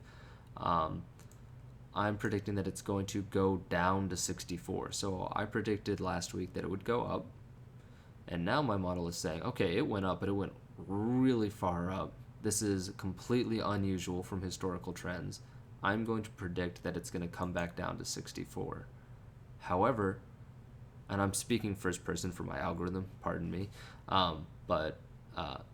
Speaker 1: I'm predicting that it's going to go down to 64. So I predicted last week that it would go up, and now my model is saying, okay, it went up, but it went really far up. This is completely unusual from historical trends. I'm going to predict that it's going to come back down to 64. However, and I'm speaking first person for my algorithm, pardon me,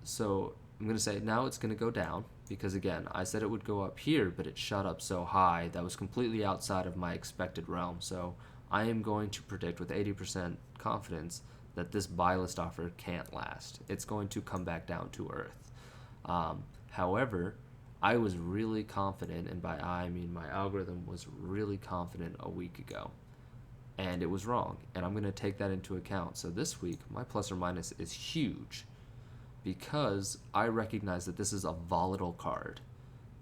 Speaker 1: so I'm going to say now it's going to go down because, again, I said it would go up here, but it shot up so high that was completely outside of my expected realm. So I am going to predict with 80% confidence that this buy list offer can't last. It's going to come back down to earth. However, I was really confident, and by I mean my algorithm was really confident a week ago, and it was wrong, and I'm going to take that into account. So this week, my plus or minus is huge because I recognize that this is a volatile card,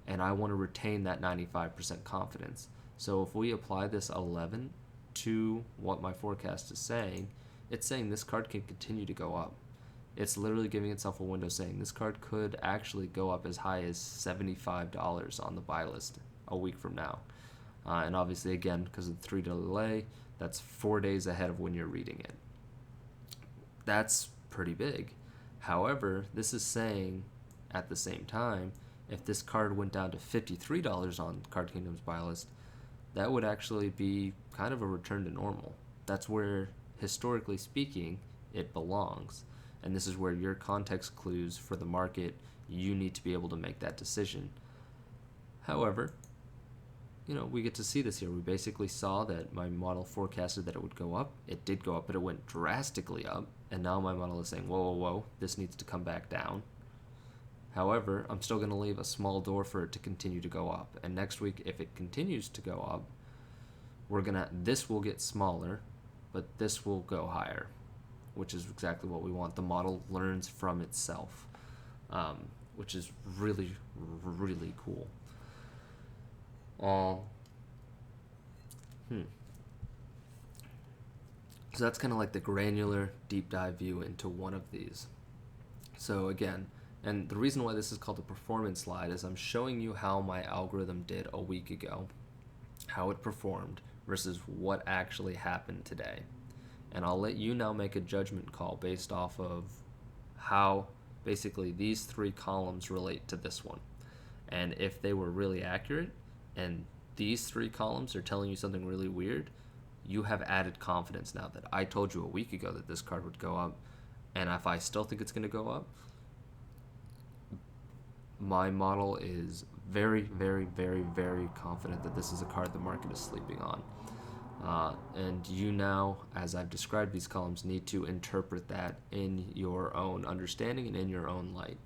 Speaker 1: and I want to retain that 95% confidence. So if we apply this 11 to what my forecast is saying, it's saying this card can continue to go up. It's literally giving itself a window saying this card could actually go up as high as $75 on the buy list a week from now. And obviously, again, because of the 3 day delay, that's 4 days ahead of when you're reading it. That's pretty big. However, this is saying at the same time, if this card went down to $53 on Card Kingdom's buy list, that would actually be kind of a return to normal. That's where, historically speaking, it belongs. And this is where your context clues for the market, you need to be able to make that decision. However, we get to see this here. We basically saw that my model forecasted that it would go up. It did go up, but it went drastically up. And now my model is saying, whoa, this needs to come back down. However, I'm still going to leave a small door for it to continue to go up. And next week, if it continues to go up, this will get smaller, but this will go higher, which is exactly what we want. The model learns from itself, which is really, really cool. So that's kind of like the granular deep dive view into one of these. So again, And the reason why this is called a performance slide is I'm showing you how my algorithm did a week ago, how it performed versus what actually happened today. And I'll let you now make a judgment call based off of how basically these three columns relate to this one. And if they were really accurate and these three columns are telling you something really weird, you have added confidence now that I told you a week ago that this card would go up. And if I still think it's going to go up, my model is very, very, very, very confident that this is a card the market is sleeping on. And you now, as I've described these columns, need to interpret that in your own understanding and in your own light.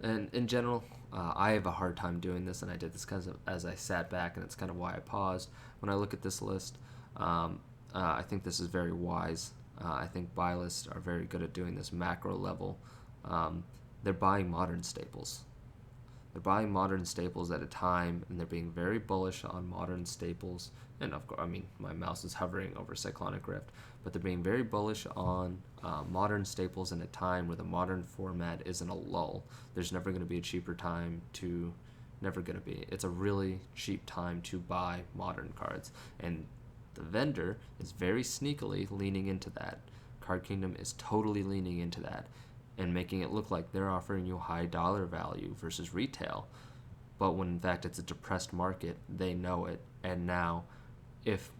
Speaker 1: And in general, I have a hard time doing this, and I did this kind of as I sat back, and it's kind of why I paused. When I look at this list, I think this is very wise. I think buy lists are very good at doing this macro level. They're buying modern staples. They're buying modern staples at a time, and they're being very bullish on modern staples. And of course, I mean, my mouse is hovering over Cyclonic Rift, but they're being very bullish on modern staples in a time where the modern format is in a lull. There's never going to be a cheaper time to, never going to be. It's a really cheap time to buy modern cards. And the vendor is very sneakily leaning into that. Card Kingdom is totally leaning into that and making it look like they're offering you high dollar value versus retail. But when in fact it's a depressed market, they know it. And now, if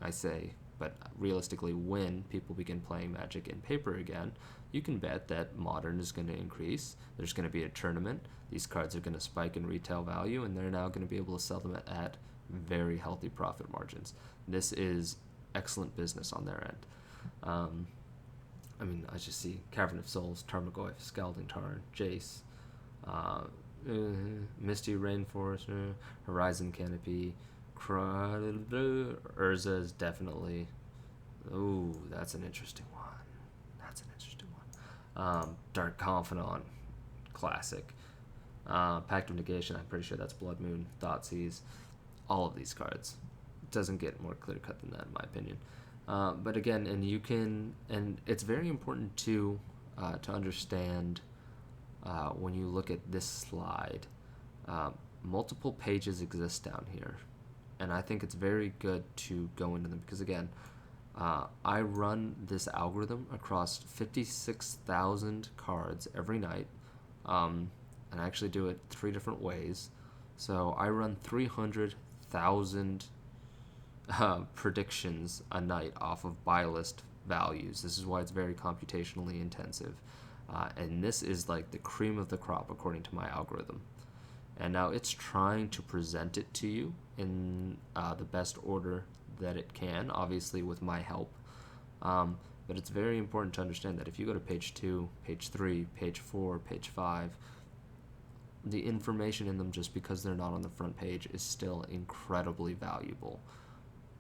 Speaker 1: I say, but realistically when people begin playing Magic in paper again, you can bet that Modern is going to increase. There's going to be a tournament. These cards are going to spike in retail value, and they're now going to be able to sell them at very healthy profit margins. This is excellent business on their end. I mean, I just see Cavern of Souls, Tarmogoyf, Scalding Tarn, Jace, Misty Rainforest, Horizon Canopy, Urza is definitely. Ooh, that's an interesting one. Dark Confidant, classic. Pact of Negation, I'm pretty sure that's Blood Moon, Thoughtseize. All of these cards. It doesn't get more clear cut than that, in my opinion. But again, and it's very important to understand when you look at this slide, multiple pages exist down here, and I think it's very good to go into them because again, I run this algorithm across 56,000 cards every night, and I actually do it 3 different ways. So I run 300,000 predictions a night off of buy list values. This is why it's very computationally intensive. And this is like the cream of the crop according to my algorithm. And now it's trying to present it to you in the best order that it can, obviously with my help. But it's very important to understand that if you go to page 2, page 3, page 4, page 5, the information in them, just because they're not on the front page, is still incredibly valuable.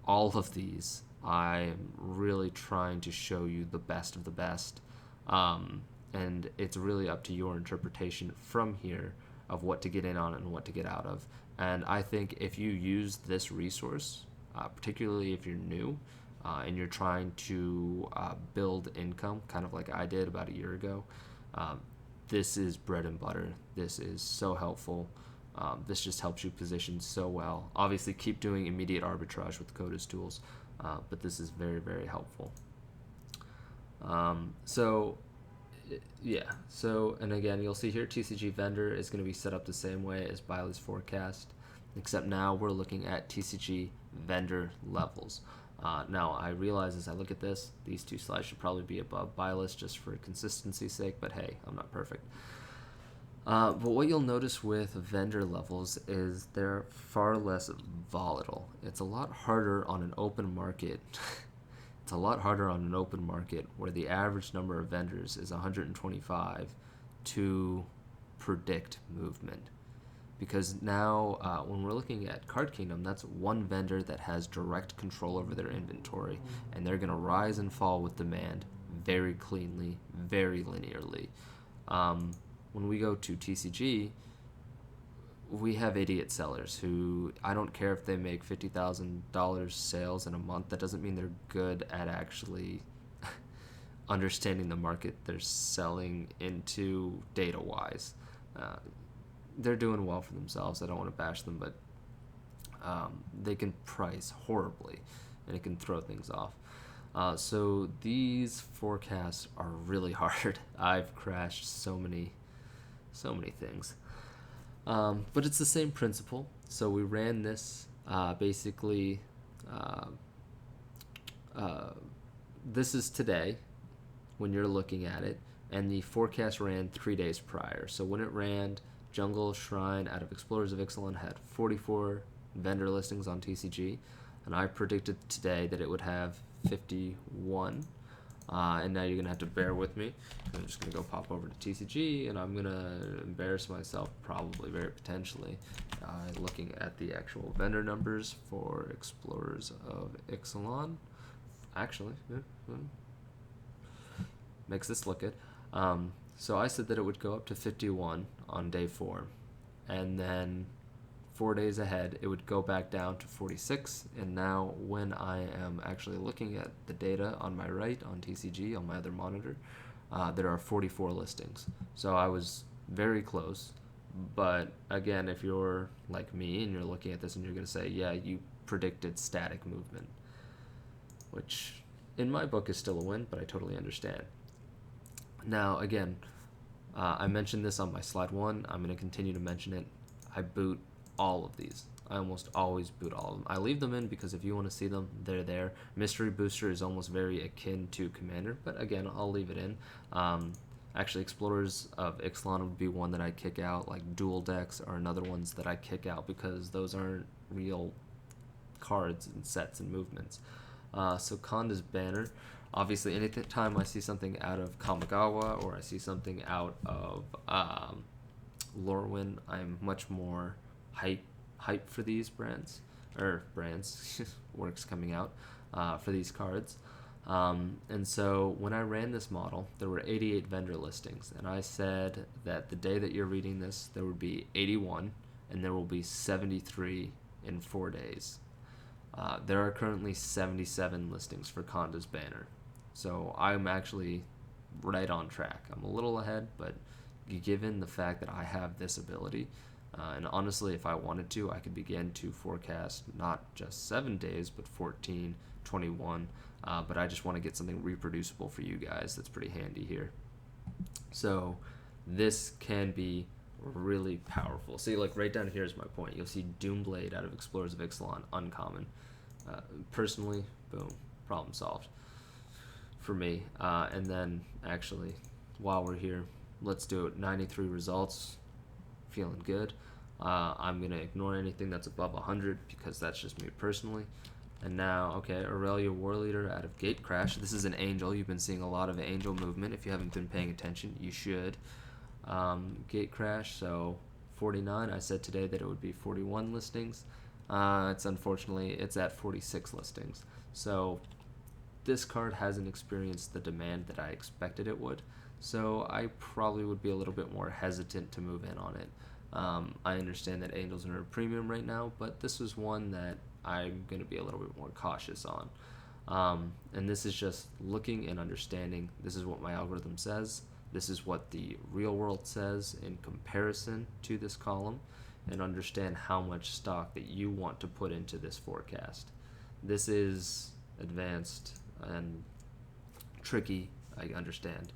Speaker 1: All of these, I am really trying to show you the best of the best. And it's really up to your interpretation from here of what to get in on and what to get out of. And I think if you use this resource, particularly if you're new and you're trying to build income, kind of like I did about a year ago, this is bread and butter. This is so helpful. This just helps you position so well. Obviously, keep doing immediate arbitrage with Coda's tools, but this is very, very helpful. And again, you'll see here TCG vendor is going to be set up the same way as Biley's forecast, except now we're looking at TCG vendor levels. Now, I realize as I look at this, these 2 slides should probably be above Biley's just for consistency's sake, but hey, I'm not perfect. But what you'll notice with vendor levels is they're far less volatile. It's a lot harder on an open market. It's a lot harder on an open market where the average number of vendors is 125 to predict movement. Because now, when we're looking at Card Kingdom, that's one vendor that has direct control over their inventory, and they're going to rise and fall with demand very cleanly, very linearly. When we go to TCG, we have idiot sellers who, I don't care if they make $50,000 sales in a month, that doesn't mean they're good at actually understanding the market they're selling into data-wise. They're doing well for themselves. I don't want to bash them, but they can price horribly, and it can throw things off. So these forecasts are really hard. I've crashed so many things. But it's the same principle. So we ran this basically. This is today when you're looking at it, and the forecast ran 3 days prior. So when it ran, Jungle Shrine out of Explorers of Ixalan had 44 vendor listings on TCG, and I predicted today that it would have 51. And now you're going to have to bear with me. I'm just going to go pop over to TCG, and I'm going to embarrass myself, probably, very potentially, looking at the actual vendor numbers for Explorers of Ixalan. Actually, makes this look good. So I said that it would go up to 51 on day 4, and then 4 days ahead it would go back down to 46. And now when I am actually looking at the data on my right on TCG on my other monitor, there are 44 listings. So I was very close. But again, if you're like me and you're looking at this and you're going to say, yeah, you predicted static movement, which in my book is still a win, but I totally understand. Now, again, I mentioned this on my slide 1. I'm going to continue to mention it. I boot all of these. I almost always boot all of them. I leave them in because if you want to see them, they're there. Mystery Booster is almost very akin to Commander, but again, I'll leave it in. Actually, Explorers of Ixalan would be one that I kick out. Like Dual Decks are another ones that I kick out because those aren't real cards and sets and movements. So Kanda's Banner. Obviously, anytime I see something out of Kamigawa or I see something out of Lorwyn, I'm much more hype for these brands works coming out for these cards. And so when I ran this model, there were 88 vendor listings, and I said that the day that you're reading this, there would be 81, and there will be 73 in 4 days. There are currently 77 listings for Kanda's Banner, so I'm actually right on track. I'm a little ahead, but given the fact that I have this ability, and honestly, if I wanted to, I could begin to forecast not just 7 days, but 14, 21, but I just want to get something reproducible for you guys that's pretty handy here. So this can be really powerful. See, like right down here is my point. You'll see Doomblade out of Explorers of Ixalan, uncommon. Personally, boom, problem solved for me. And then actually, while we're here, let's do it. 93 results, feeling good. I'm going to ignore anything that's above 100 because that's just me personally. And now, okay, Aurelia Warleader out of Gatecrash. This is an angel. You've been seeing a lot of angel movement. If you haven't been paying attention, you should. Gatecrash, so 49. I said today that it would be 41 listings. It's at 46 listings. So this card hasn't experienced the demand that I expected it would. So I probably would be a little bit more hesitant to move in on it. I understand that Angels are a premium right now, but this was one that I'm going to be a little bit more cautious on. And this is just looking and understanding. This is what my algorithm says. This is what the real world says in comparison to this column, and understand how much stock that you want to put into this forecast. This is advanced and tricky, I understand.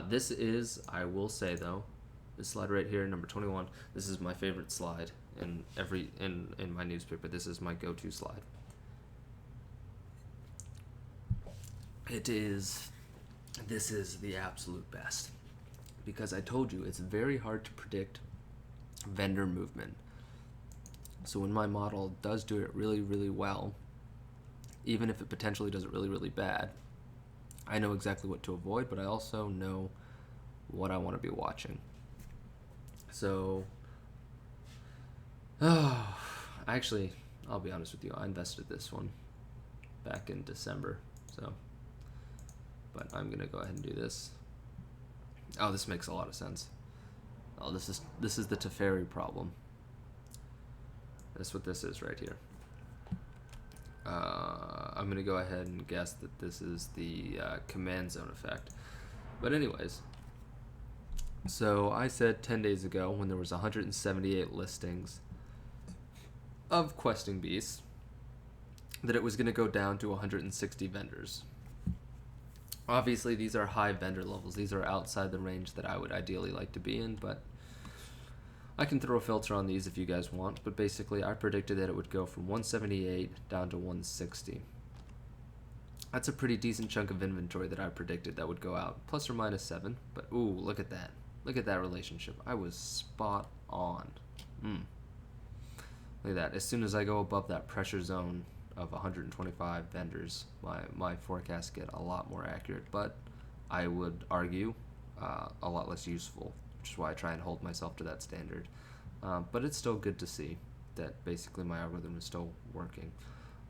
Speaker 1: This is, I will say though, this slide right here, number 21, this is my favorite slide in my newspaper. This is my go-to slide. This is the absolute best, because I told you it's very hard to predict vendor movement. So when my model does do it really, really well, even if it potentially does it really, really bad, I know exactly what to avoid, but I also know what I want to be watching. So, actually, I'll be honest with you, I invested this one back in December, but I'm gonna go ahead and do this. Oh, this makes a lot of sense. Oh, this is the Teferi problem. That's what this is right here. I'm going to go ahead and guess that this is the command zone effect. But anyways, so I said 10 days ago when there was 178 listings of Questing Beasts that it was going to go down to 160 vendors. Obviously, these are high vendor levels. These are outside the range that I would ideally like to be in, but I can throw a filter on these if you guys want. But basically, I predicted that it would go from 178 down to 160. That's a pretty decent chunk of inventory that I predicted that would go out, plus or minus 7. But ooh, look at that. Look at that relationship. I was spot on. Look at that. As soon as I go above that pressure zone of 125 vendors, my forecasts get a lot more accurate, but I would argue a lot less useful, which is why I try and hold myself to that standard. But it's still good to see that basically my algorithm is still working.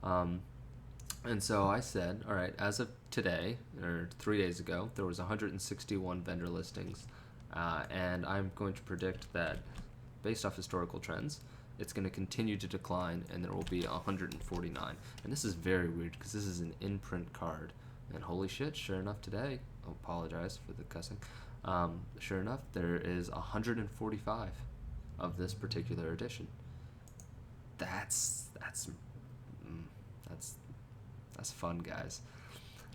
Speaker 1: And so I said, all right, as of today, or 3 days ago, there was 161 vendor listings, and I'm going to predict that based off historical trends, it's going to continue to decline, and there will be 149. And this is very weird because this is an in-print card. And holy shit, sure enough today, I apologize for the cussing, sure enough, there is 145 of this particular edition. That's fun, guys.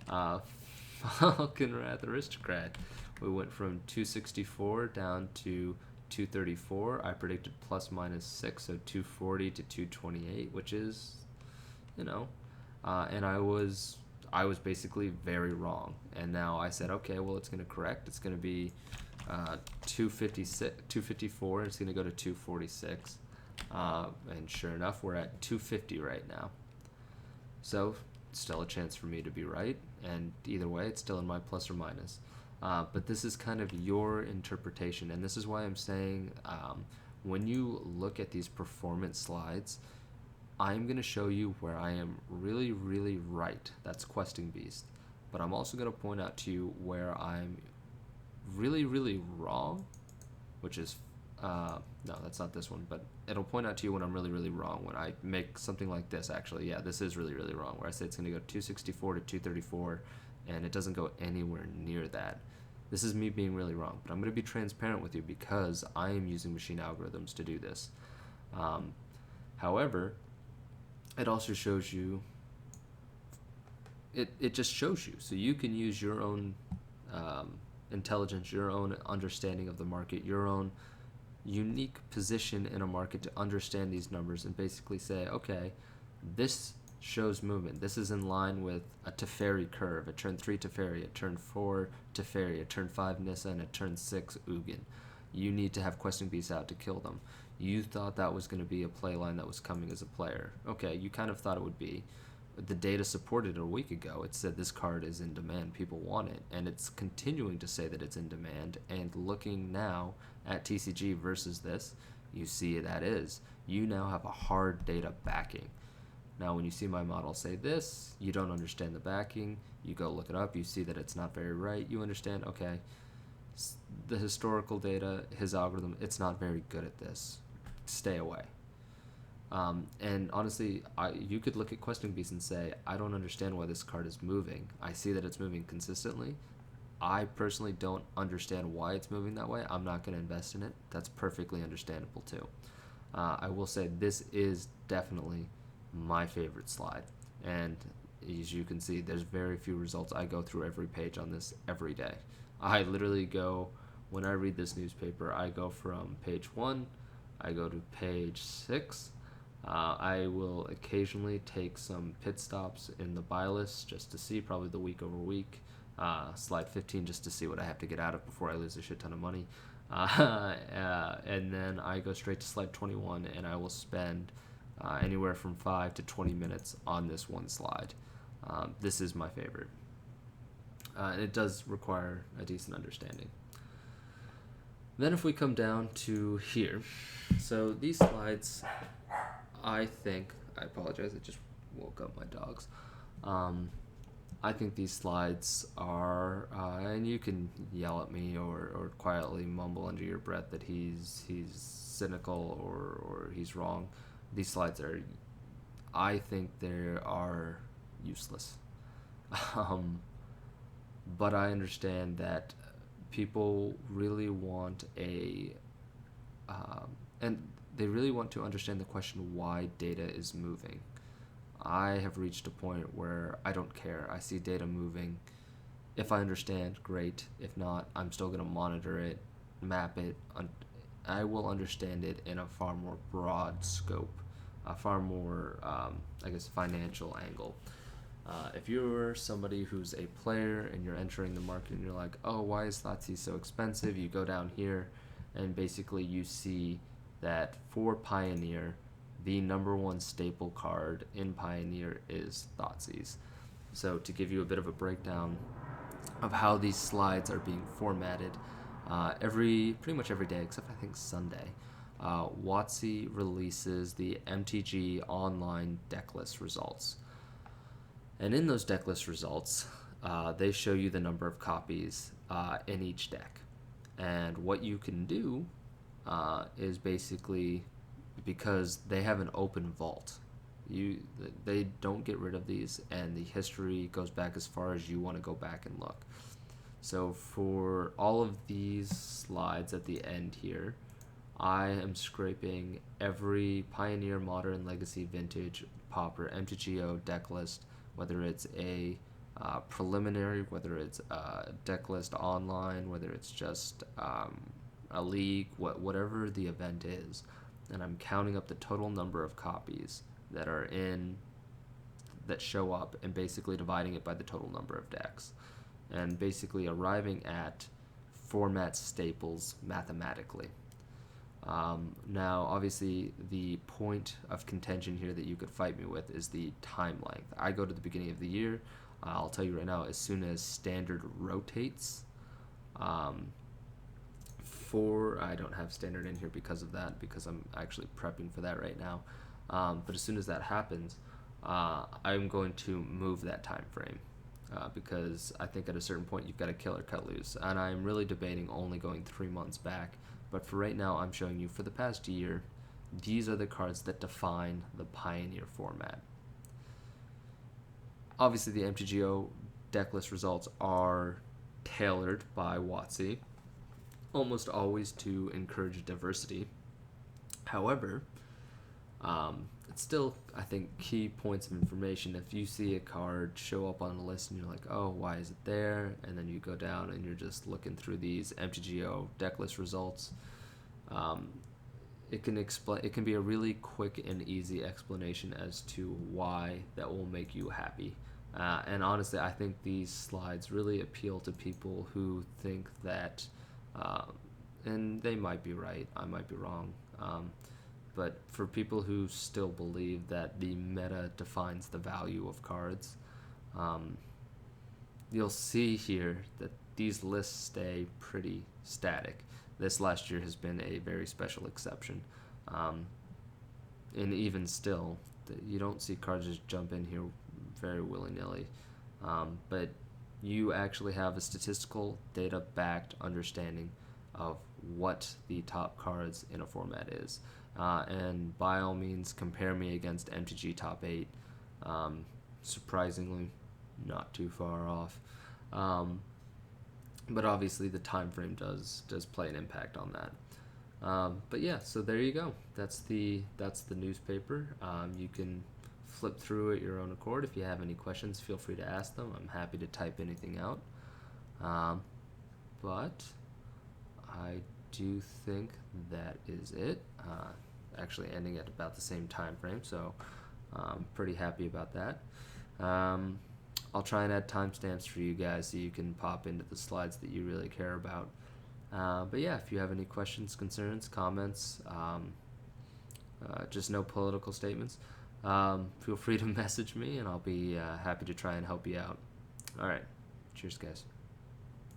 Speaker 1: Falcon Wrath Aristocrat. We went from 264 down to 234. I predicted plus minus 6, so 240 to 228, which is, and I was basically very wrong. And now I said, okay, well, it's going to correct. It's going to be 254. It's going to go to 246. And sure enough, we're at 250 right now. So still a chance for me to be right. And either way, it's still in my plus or minus. But this is kind of your interpretation, and this is why I'm saying when you look at these performance slides, I'm going to show you where I am really, really right. That's Questing Beast. But I'm also going to point out to you where I'm really, really wrong, which is, no, that's not this one, but it'll point out to you when I'm really, really wrong. When I make something like this, actually, yeah, this is really, really wrong, where I say it's going to go 264 to 234, and it doesn't go anywhere near that. This is me being really wrong, but I'm going to be transparent with you because I am using machine algorithms to do this. However, it also shows you, it just shows you, so you can use your own intelligence, your own understanding of the market, your own unique position in a market to understand these numbers and basically say, okay, this shows movement. This is in line with a Teferi curve, a turn 3 Teferi, a turn 4 Teferi, a turn 5 Nissa, and a turn 6 Ugin. You need to have Questing Beasts out to kill them. You thought that was going to be a play line that was coming as a player. Okay, you kind of thought it would be. The data supported it a week ago. It said this card is in demand. People want it. And it's continuing to say that it's in demand. And looking now at TCG versus this, you see that is. You now have a hard data backing. Now, when you see my model say this, you don't understand the backing. You go look it up. You see that it's not very right. You understand, okay, the historical data, his algorithm, it's not very good at this. Stay away. And honestly, you could look at Questing Beast and say, I don't understand why this card is moving. I see that it's moving consistently. I personally don't understand why it's moving that way. I'm not going to invest in it. That's perfectly understandable too. I will say this is definitely my favorite slide, and as you can see, there's very few results. I go through every page on this every day. I literally go, when I read this newspaper, I go from page 1, I go to page 6. I will occasionally take some pit stops in the buy list just to see, probably the week over week. Slide 15 just to see what I have to get out of before I lose a shit ton of money. And then I go straight to slide 21, and I will spend anywhere from 5 to 20 minutes on this one slide. This is my favorite. And it does require a decent understanding. Then if we come down to here, so these slides, I think, I apologize, I just woke up my dogs. I think these slides are, and you can yell at me or quietly mumble under your breath that he's cynical or he's wrong. These slides are, I think they are useless. um, but I understand that people really want and they really want to understand the question why data is moving. I have reached a point where I don't care. I see data moving. If I understand, great. If not, I'm still going to monitor it, map it. I will understand it in a far more broad scope, a far more, I guess, financial angle. If you're somebody who's a player and you're entering the market and you're like, oh, why is Thoughtseize so expensive? You go down here and basically you see that for Pioneer, the number one staple card in Pioneer is Thoughtseize. So to give you a bit of a breakdown of how these slides are being formatted, pretty much every day except I think Sunday, WotC releases the MTG online deck list results. And in those deck list results, they show you the number of copies in each deck. And what you can do is basically, because they have an open vault, they don't get rid of these, and the history goes back as far as you want to go back and look. So for all of these slides at the end here, I am scraping every Pioneer, Modern, Legacy, Vintage, Pauper, MTGO deck list, whether it's a preliminary, whether it's a deck list online, whether it's just a league, whatever the event is, and I'm counting up the total number of copies that show up, and basically dividing it by the total number of decks, and basically arriving at format staples mathematically. Now, obviously, the point of contention here that you could fight me with is the time length. I go to the beginning of the year. I'll tell you right now, as soon as Standard rotates, I don't have Standard in here because of that, because I'm actually prepping for that right now. But as soon as that happens, I'm going to move that time frame. Because I think at a certain point you've got to kill or cut loose. And I'm really debating only going 3 months back. But for right now, I'm showing you for the past year, these are the cards that define the Pioneer format. Obviously, the MTGO deck list results are tailored by WotC, almost always to encourage diversity. However, it's still, I think, key points of information. If you see a card show up on a list and you're like, oh, why is it there? And then you go down and you're just looking through these MTGO deck list results. It can be a really quick and easy explanation as to why that will make you happy. And honestly, I think these slides really appeal to people who think that, and they might be right, I might be wrong, but for people who still believe that the meta defines the value of cards, you'll see here that these lists stay pretty static. This last year has been a very special exception. And even still, you don't see cards just jump in here very willy-nilly. But you actually have a statistical data-backed understanding of what the top cards in a format is. And by all means, compare me against MTG Top 8. Surprisingly, not too far off. But obviously the time frame does play an impact on that. But yeah, so there you go. That's the newspaper. You can flip through at your own accord. If you have any questions, feel free to ask them. I'm happy to type anything out. But I do think that is it. Actually ending at about the same time frame, so I'm pretty happy about that. I'll try and add timestamps for you guys so you can pop into the slides that you really care about. But yeah, if you have any questions, concerns, comments, just no political statements, feel free to message me and I'll be happy to try and help you out. Alright, cheers guys.